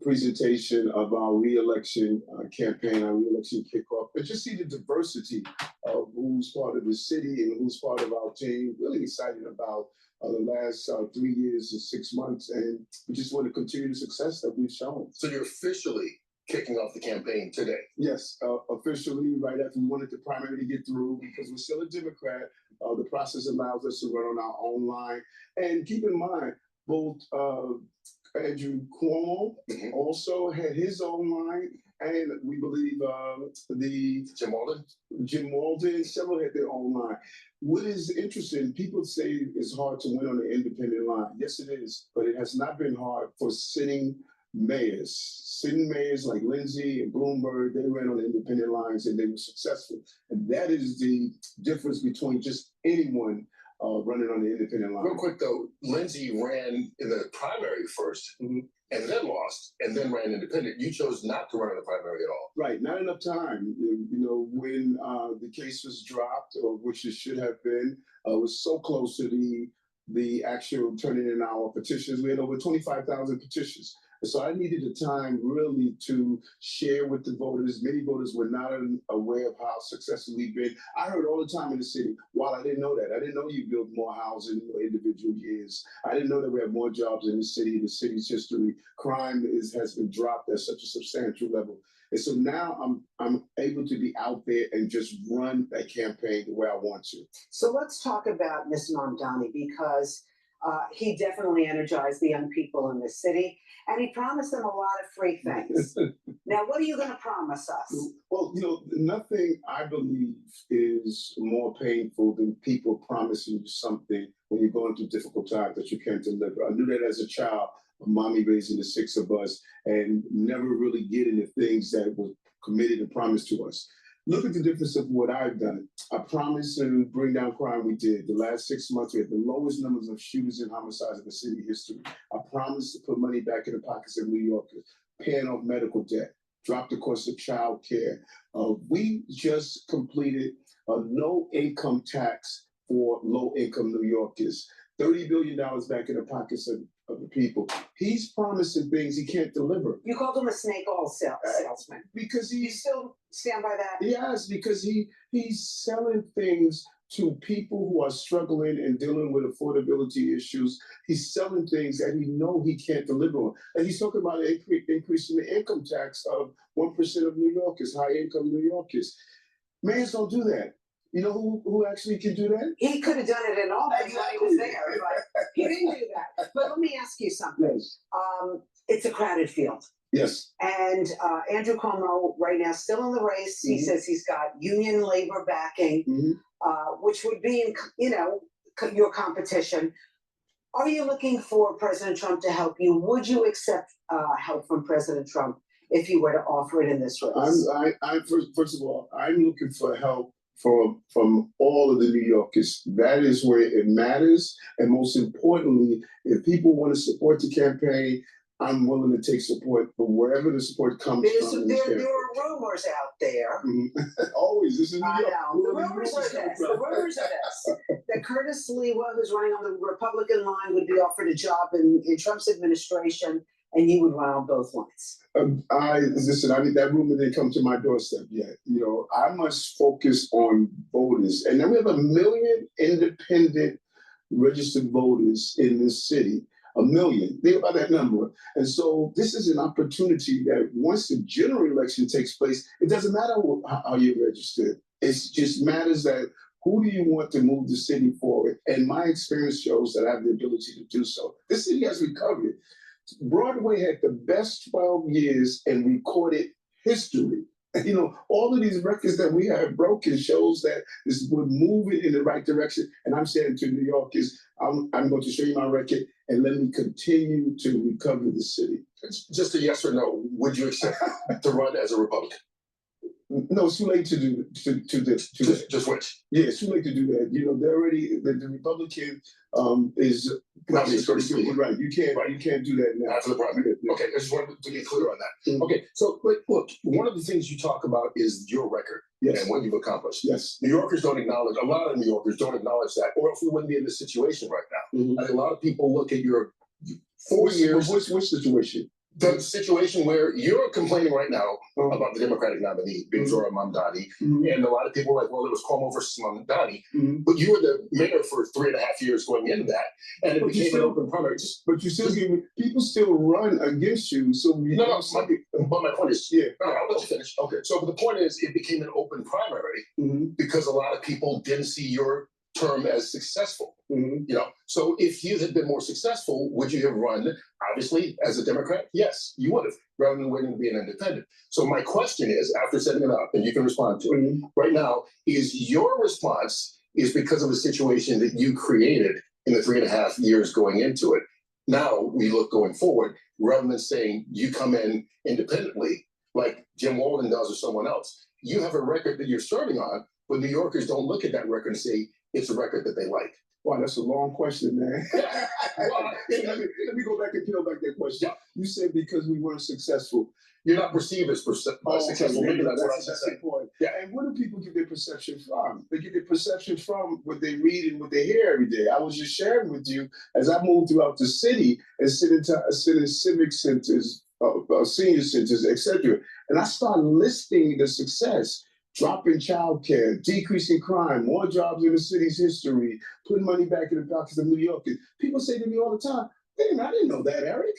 presentation of our re-election campaign, our re-election kickoff, and just see the diversity of who's part of the city and who's part of our team. Really excited about the last 3 years and 6 months, and we just want to continue the success that we've shown. So you're officially kicking off the campaign today? Yes, officially, right after we wanted the primary to get through, because we're still a Democrat. The process allows us to run on our own line. And keep in mind, both Andrew Cuomo also had his own line, and we believe the Jim Walden, several had their own line. What is interesting, people say it's hard to win on an independent line. Yes, it is, but it has not been hard for sitting mayors. Sitting mayors like Lindsay and Bloomberg, they ran on independent lines and they were successful. And that is the difference between just anyone running on the independent line. Real quick though, Lindsay ran in the primary first and then lost and then ran independent. You chose not to run in the primary at all. Right, not enough time. You know, when the case was dropped, or which it should have been, was so close to the actual turning in our petitions. We had over 25,000 petitions. So I needed the time really to share with the voters. Many voters were not aware of how successful we've been. I heard all the time in the city, while I didn't know that. I didn't know you built more housing in your individual years. I didn't know that we have more jobs in the city's history. Crime has been dropped at such a substantial level. And so now I'm able to be out there and just run that campaign the way I want to. So let's talk about Mr. Mamdani, because he definitely energized the young people in the city, and he promised them a lot of free things. Now, what are you going to promise us? Well, nothing I believe is more painful than people promising you something when you're going through difficult times that you can't deliver. I knew that as a child. Mommy raising the six of us and never really getting the things that were committed and promised to us. Look at the difference of what I've done. I promised to bring down crime. We did. The last 6 months, we had the lowest numbers of shootings and homicides in the city history. I promised to put money back in the pockets of New Yorkers, paying off medical debt, drop the cost of child care. We just completed a no income tax for low income New Yorkers. $30 billion back in the pockets of the people. He's promising things he can't deliver. You called him a snake oil salesman. Because you still stand by that? Yes, because he's selling things to people who are struggling and dealing with affordability issues. He's selling things that he can't deliver on. And he's talking about increasing the income tax of 1% of New Yorkers, high income New Yorkers. Mayors don't do that. You know who actually can do that? He could have done it in all when he was there, but he didn't do that. But let me ask you something. Yes. It's a crowded field. Yes. And Andrew Cuomo right now still in the race. He says he's got union labor backing, which would be, your competition. Are you looking for President Trump to help you? Would you accept help from President Trump if he were to offer it in this race? First of all, I'm looking for help from all of the New Yorkers. That is where it matters. And most importantly, if people want to support the campaign, I'm willing to take support from wherever the support comes from. There are rumors out there. Always. This is New York. The rumors are this. That Curtis Lewa, who's running on the Republican line, would be offered a job in Trump's administration, and you would run on both lines. That rumor didn't come to my doorstep yet. I must focus on voters. And then we have 1 million independent registered voters in this city. 1 million. Think about that number. And so this is an opportunity that once the general election takes place, it doesn't matter how you're registered. It just matters that who do you want to move the city forward? And my experience shows that I have the ability to do so. This city has recovered. Broadway had the best 12 years in recorded history. All of these records that we have broken shows that we're moving in the right direction. And I'm saying to New Yorkers, I'm going to show you my record and let me continue to recover the city. It's just a yes or no. Would you accept to run as a Republican? No, it's too late to do this. Just which? Yeah, it's too late to do that. They're already the Republican is right. You can't do that now. After the primary. Okay, I just wanted to be clear on that. Okay, so look, one of the things you talk about is your record and what you've accomplished. Yes. New Yorkers don't acknowledge, a lot of New Yorkers don't acknowledge that, or else we wouldn't be in this situation right now. I think a lot of people look at your 4 years. Which situation? The situation where you're complaining right now about the Democratic nominee, being Mamdani, and a lot of people are like, well, it was Cuomo versus Mamdani, but you were the mayor for 3.5 years going into that, and it became an open primary. But you still people still run against you, so but my point is, I'll let you finish. Okay, so the point is, it became an open primary because a lot of people didn't see your term as successful. So if you had been more successful, would you have run, obviously, as a Democrat? Yes, you would have, rather than waiting to be an independent. So my question is, after setting it up, and you can respond to it right now, is your response is because of the situation that you created in the 3.5 years going into it. Now we look going forward, rather than saying you come in independently, like Jim Walden does or someone else. You have a record that you're serving on, but New Yorkers don't look at that record and say it's a record that they like. Wow, that's a long question, man. Let me go back and peel back that question. You said because we weren't successful. You're not perceived as successful. Maybe that's what I said. Point. Yeah, And what do people get their perception from? They get their perception from what they read and what they hear every day. I was just sharing with you as I moved throughout the city and sit in civic centers, senior centers, etc. And I started listing the success. Dropping childcare, decreasing crime, more jobs in the city's history, putting money back in the pockets of New Yorkers. People say to me all the time, "Damn, I didn't know that, Eric."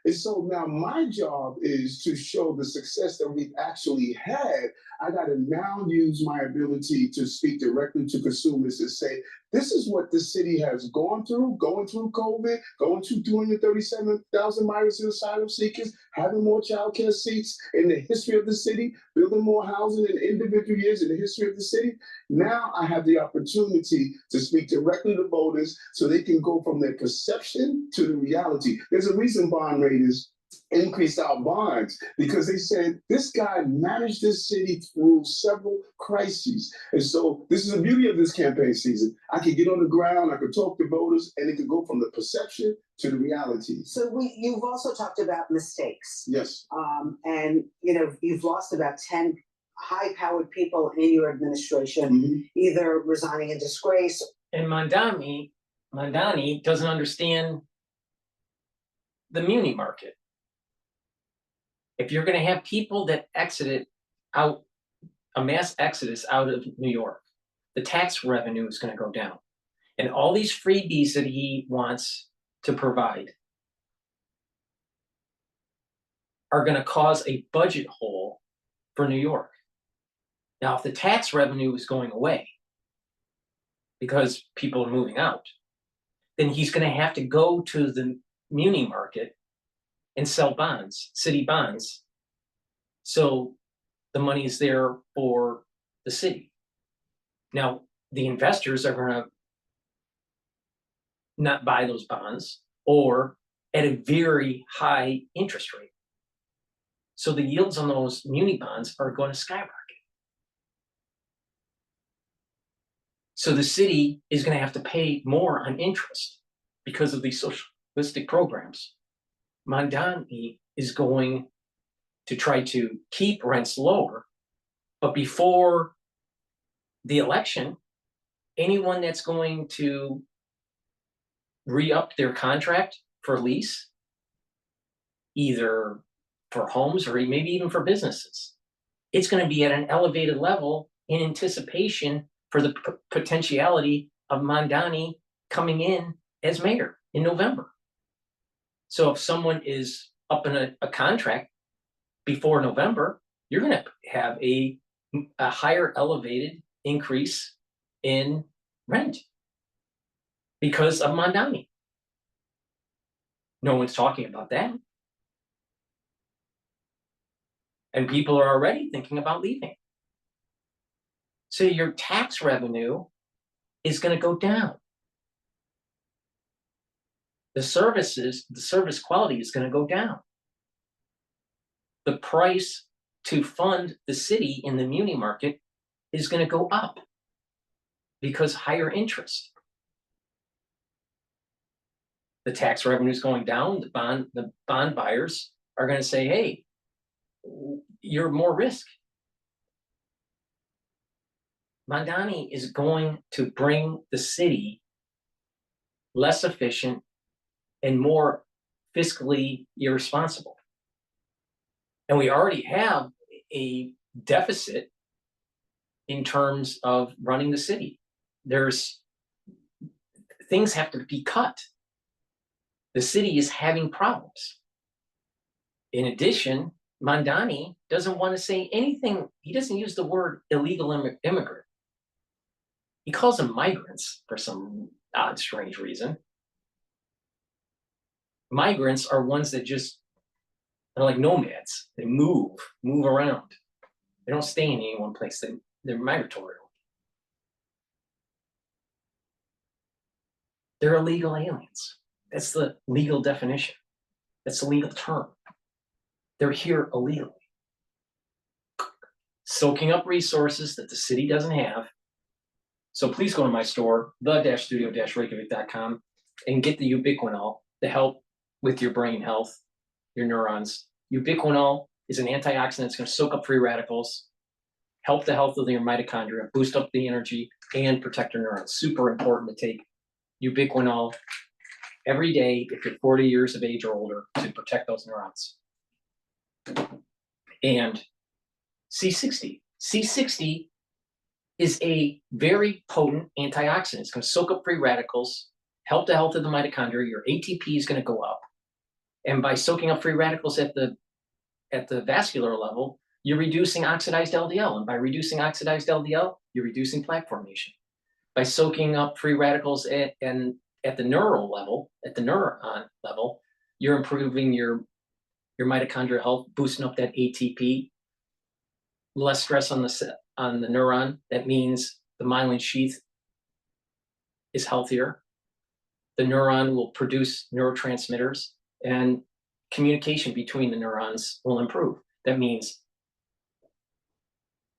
And so now my job is to show the success that we've actually had. I got to now use my ability to speak directly to consumers and say, this is what the city has gone through COVID, going through 237,000 migrants and asylum seekers, having more child care seats in the history of the city, building more housing in individual years in the history of the city. Now I have the opportunity to speak directly to voters so they can go from their perception to the reality. There's a reason bond raters increased our bonds because they said this guy managed this city through several crises. And so this is the beauty of this campaign season. I can get on the ground, I can talk to voters, and it can go from the perception to the reality. So you've also talked about mistakes. Yes. And you've lost about 10 high-powered people in your administration, either resigning in disgrace. And Mamdani doesn't understand the muni market. If you're going to have people that exited out, a mass exodus out of New York, the tax revenue is going to go down. And all these freebies that he wants to provide are going to cause a budget hole for New York. Now, if the tax revenue is going away because people are moving out, then he's going to have to go to the muni market and sell bonds, city bonds. So the money is there for the city. Now, the investors are going to not buy those bonds or at a very high interest rate. So the yields on those muni bonds are going to skyrocket. So the city is going to have to pay more on interest because of these socialistic programs. Mamdani is going to try to keep rents lower, but before the election, anyone that's going to re-up their contract for lease, either for homes or maybe even for businesses, it's going to be at an elevated level in anticipation for the potentiality of Mamdani coming in as mayor in November. So if someone is up in a contract before November, you're going to have a higher elevated increase in rent because of Mamdani. No one's talking about that. And people are already thinking about leaving. So your tax revenue is going to go down. The service quality is going to go down. The price to fund the city in the muni market is going to go up because higher interest. The tax revenue is going down. The bond buyers are going to say, hey, you're more risk. Mamdani is going to bring the city less efficient and more fiscally irresponsible. And we already have a deficit in terms of running the city. Things have to be cut. The city is having problems. In addition, Mamdani doesn't want to say anything. He doesn't use the word illegal immigrant. He calls them migrants for some odd, strange reason. Migrants are ones that they're like nomads. They move around. They don't stay in any one place. They're migratory. They're illegal aliens. That's the legal definition. That's the legal term. They're here illegally, soaking up resources that the city doesn't have. So please go to my store, the-studio-reykjavik.com, and get the ubiquinol to help with your brain health, your neurons. Ubiquinol is an antioxidant that's going to soak up free radicals. help the health of your mitochondria, boost up the energy, and protect your neurons. Super important to take ubiquinol every day if you're 40 years of age or older to protect those neurons. And C60. C60 is a very potent antioxidant. It's going to soak up free radicals, help the health of the mitochondria. Your ATP is going to go up. And by soaking up free radicals at the vascular level, you're reducing oxidized LDL. And by reducing oxidized LDL, you're reducing plaque formation. By soaking up free radicals at the neural level, at the neuron level, you're improving your mitochondrial health, boosting up that ATP, less stress on the neuron. That means the myelin sheath is healthier. The neuron will produce neurotransmitters, and communication between the neurons will improve. That means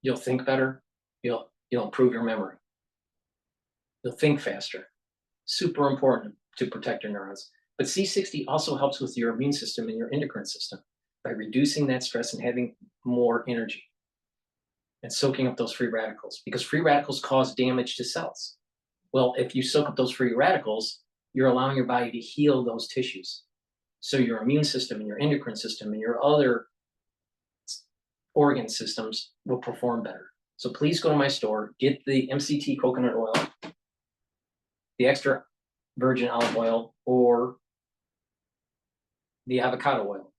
you'll think better, you'll improve your memory. You'll think faster. Super important to protect your neurons. But C60 also helps with your immune system and your endocrine system by reducing that stress and having more energy and soaking up those free radicals, because free radicals cause damage to cells. Well, if you soak up those free radicals, you're allowing your body to heal those tissues. So your immune system and your endocrine system and your other organ systems will perform better. So please go to my store, get the MCT coconut oil, the extra virgin olive oil, or the avocado oil.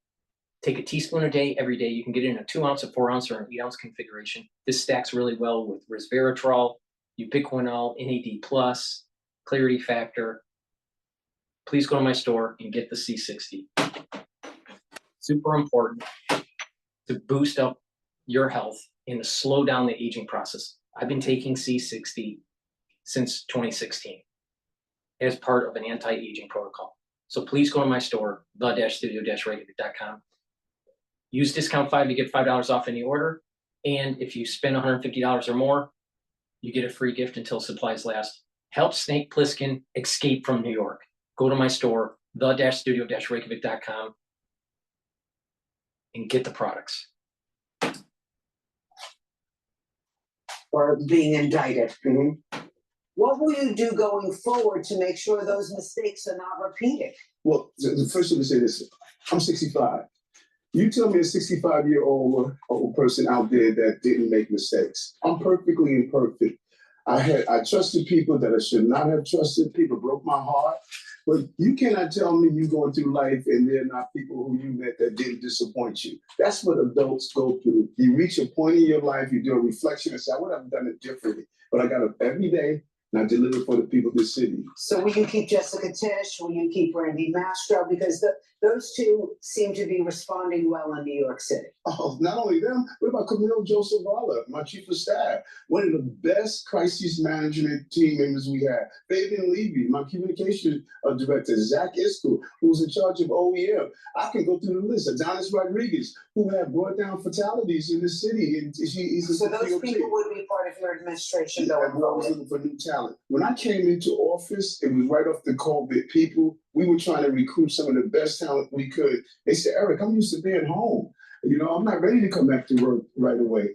Take a teaspoon a day, every day. You can get it in a 2-ounce, a 4-ounce, or an 8-ounce configuration. This stacks really well with resveratrol, ubiquinol, NAD+, clarity factor. Please go to my store and get the C60. Super important to boost up your health and to slow down the aging process. I've been taking C60 since 2016 as part of an anti-aging protocol. So please go to my store, the-studio-reykjavik.com. Use discount 5 to get $5 off any order. And if you spend $150 or more, you get a free gift until supplies last. Help Snake Plissken escape from New York. Go to my store, the-studio-reykjavik.com, and get the products. Or being indicted. What will you do going forward to make sure those mistakes are not repeated? Well, the first thing to say this, I'm 65. You tell me a 65-year-old person out there that didn't make mistakes. I'm perfectly imperfect. I trusted people that I should not have trusted. People broke my heart. But you cannot tell me you're going through life and they're not people who you met that didn't disappoint you. That's what adults go through. You reach a point in your life, you do a reflection and say, I would have done it differently. But I got up every day and I deliver for the people of this city. So will you keep Jessica Tisch? Will you keep Randy Mastro? Because those two seem to be responding well in New York City. Oh, not only them, what about Camille Joseph Waller, my chief of staff? One of the best crisis management team members we have. Fabian Levy, my communication director. Zach Iskel, who's in charge of OEM. I can go through the list. Adonis Rodriguez, who have brought down fatalities in the city. And he's so those people would be part of your administration going forward. I was looking for new talent. When I came into office, it was right off the COVID people. We were trying to recruit some of the best talent we could. They said, Eric, I'm used to being home. You know, I'm not ready to come back to work right away.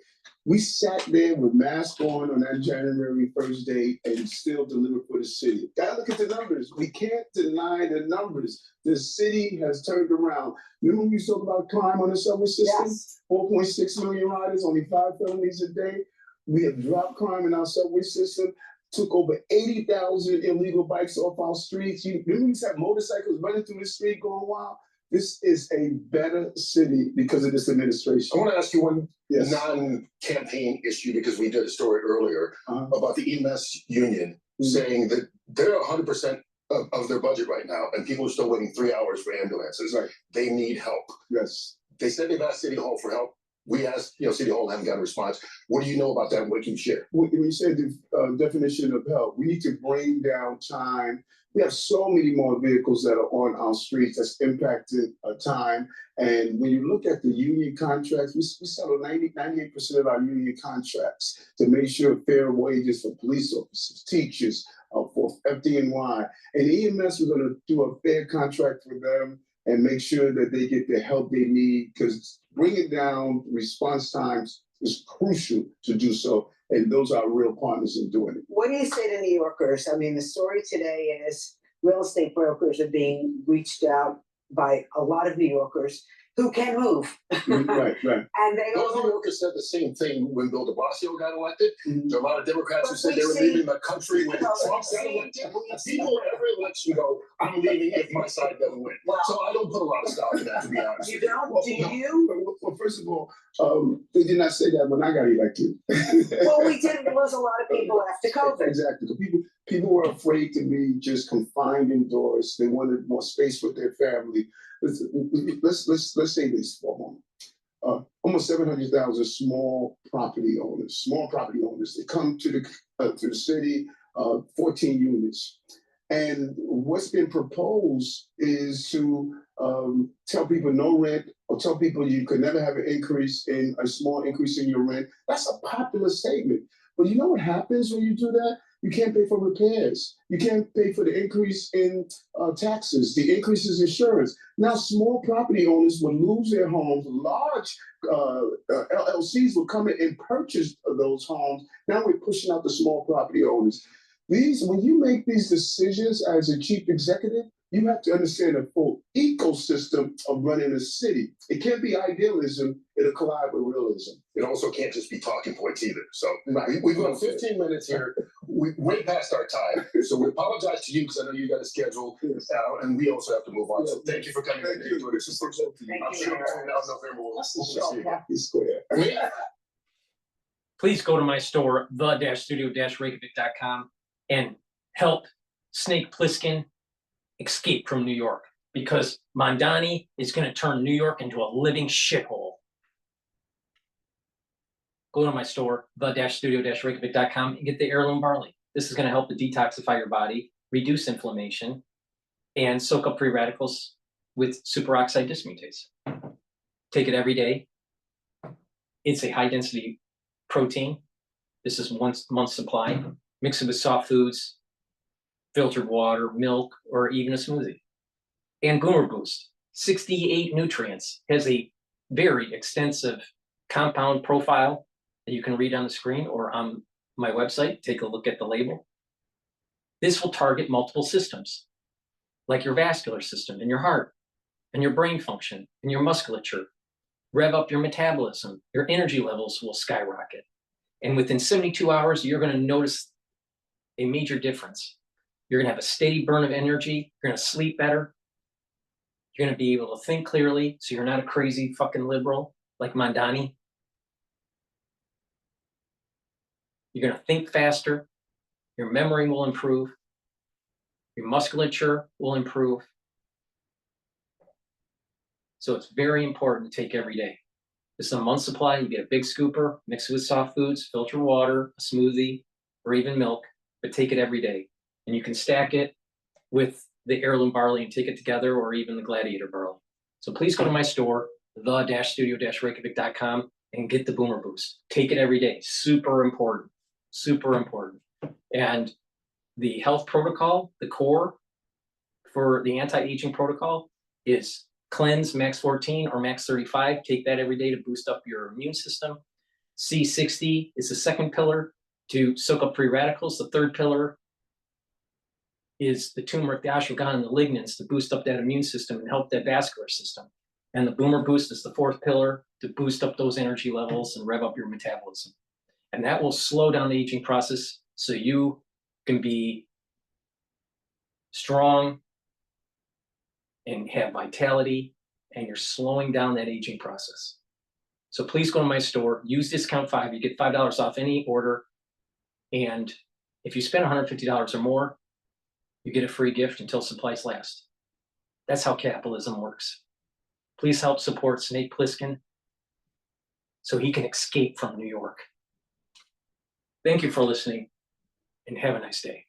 We sat there with masks on that January 1st day and still delivered for the city. Gotta look at the numbers. We can't deny the numbers. The city has turned around. Remember when you talk about crime on the subway system? Yes. 4.6 million riders, only 5 felonies a day. We have dropped crime in our subway system. Took over 80,000 illegal bikes off our streets. Remember we used to have motorcycles running through the street going wild? This is a better city because of this administration. I want to ask you one non-campaign issue, because we did a story earlier about the EMS union saying that they're 100% of their budget right now, and people are still waiting 3 hours for ambulances. Right. They need help. Yes. They said they've asked City Hall for help. We asked, City Hall haven't got a response. What do you know about that? What can you share? When you said the definition of help, we need to bring down time. We have so many more vehicles that are on our streets that's impacting time. And when you look at the union contracts, we settle 98% of our union contracts to make sure fair wages for police officers, teachers, for FDNY. And EMS, we're going to do a fair contract for them and make sure that they get the help they need, because bringing down response times It's crucial to do so, and those are real partners in doing it. What do you say to New Yorkers? I mean, the story today is real estate brokers are being reached out by a lot of New Yorkers who can move. Right. And they Those all New Yorkers said the same thing when Bill de Blasio got elected. There are a lot of Democrats who But said we they were see- leaving the country when Well, Trump we got see- elected. we see- People every election go, I'm leaving if my side doesn't win. Well- So I don't put a lot of stock in that, to be honest. You with don't? Well, Do no. you? Well, first of all, they did not say that when I got elected. Well, we did lose a lot of people after COVID. Exactly. So people were afraid to be just confined indoors. They wanted more space with their family. Let's say this for a moment. Almost 700,000 small property owners. They come to the city, 14 units. And what's been proposed is to tell people no rent, or tell people you could never have a small increase in your rent. That's a popular statement. But you know what happens when you do that? You can't pay for repairs. You can't pay for the increase in taxes, the increase in insurance. Now, small property owners will lose their homes. Large LLCs will come in and purchase those homes. Now we're pushing out the small property owners. When you make these decisions as a chief executive, you have to understand the full ecosystem of running a city. It can't be idealism, it'll collide with realism. It also can't just be talking points either. So we've gone 15 minutes here. We're way past our time. So we apologize to you because I know you got a schedule, and we also have to move on. So thank you for coming in. Thank I'm you, sure between now and November we'll see you again. Happy Square. Please go to my store, the-studio-reykjavik.com, and help Snake Plissken escape from New York, because Mamdani is going to turn New York into a living shithole. Go to my store, the-studio-reykjavik.com, and get the heirloom barley. This is going to help to detoxify your body, reduce inflammation, and soak up free radicals with superoxide dismutase. Take it every day. It's a high-density protein. This is 1 month's supply. Mix it with soft foods, filtered water, milk, or even a smoothie. And Boomer Boost, 68 nutrients, has a very extensive compound profile that you can read on the screen or on my website. Take a look at the label. This will target multiple systems, like your vascular system and your heart and your brain function and your musculature. Rev up your metabolism. Your energy levels will skyrocket. And within 72 hours, you're going to notice a major difference. You're going to have a steady burn of energy. You're going to sleep better. You're going to be able to think clearly, so you're not a crazy fucking liberal like Mamdani. You're going to think faster. Your memory will improve. Your musculature will improve. So it's very important to take every day. This is a month supply. You get a big scooper, mix it with soft foods, filter water, a smoothie, or even milk, but take it every day. And you can stack it with the heirloom barley and take it together, or even the gladiator barley. So please go to my store, the-studio-reykjavik.com, and get the Boomer Boost. Take it every day. Super important. Super important. And the health protocol, the core for the anti-aging protocol is cleanse max 14 or max 35. Take that every day to boost up your immune system. C60 is the second pillar to soak up free radicals. The third pillar is the turmeric, the ashwagandha, and the lignans to boost up that immune system and help that vascular system. And the Boomer Boost is the fourth pillar to boost up those energy levels and rev up your metabolism. And that will slow down the aging process so you can be strong and have vitality, and you're slowing down that aging process. So please go to my store, use discount 5, you get $5 off any order. And if you spend $150 or more, you get a free gift until supplies last. That's how capitalism works. Please help support Snake Plissken so he can escape from New York. Thank you for listening, and have a nice day.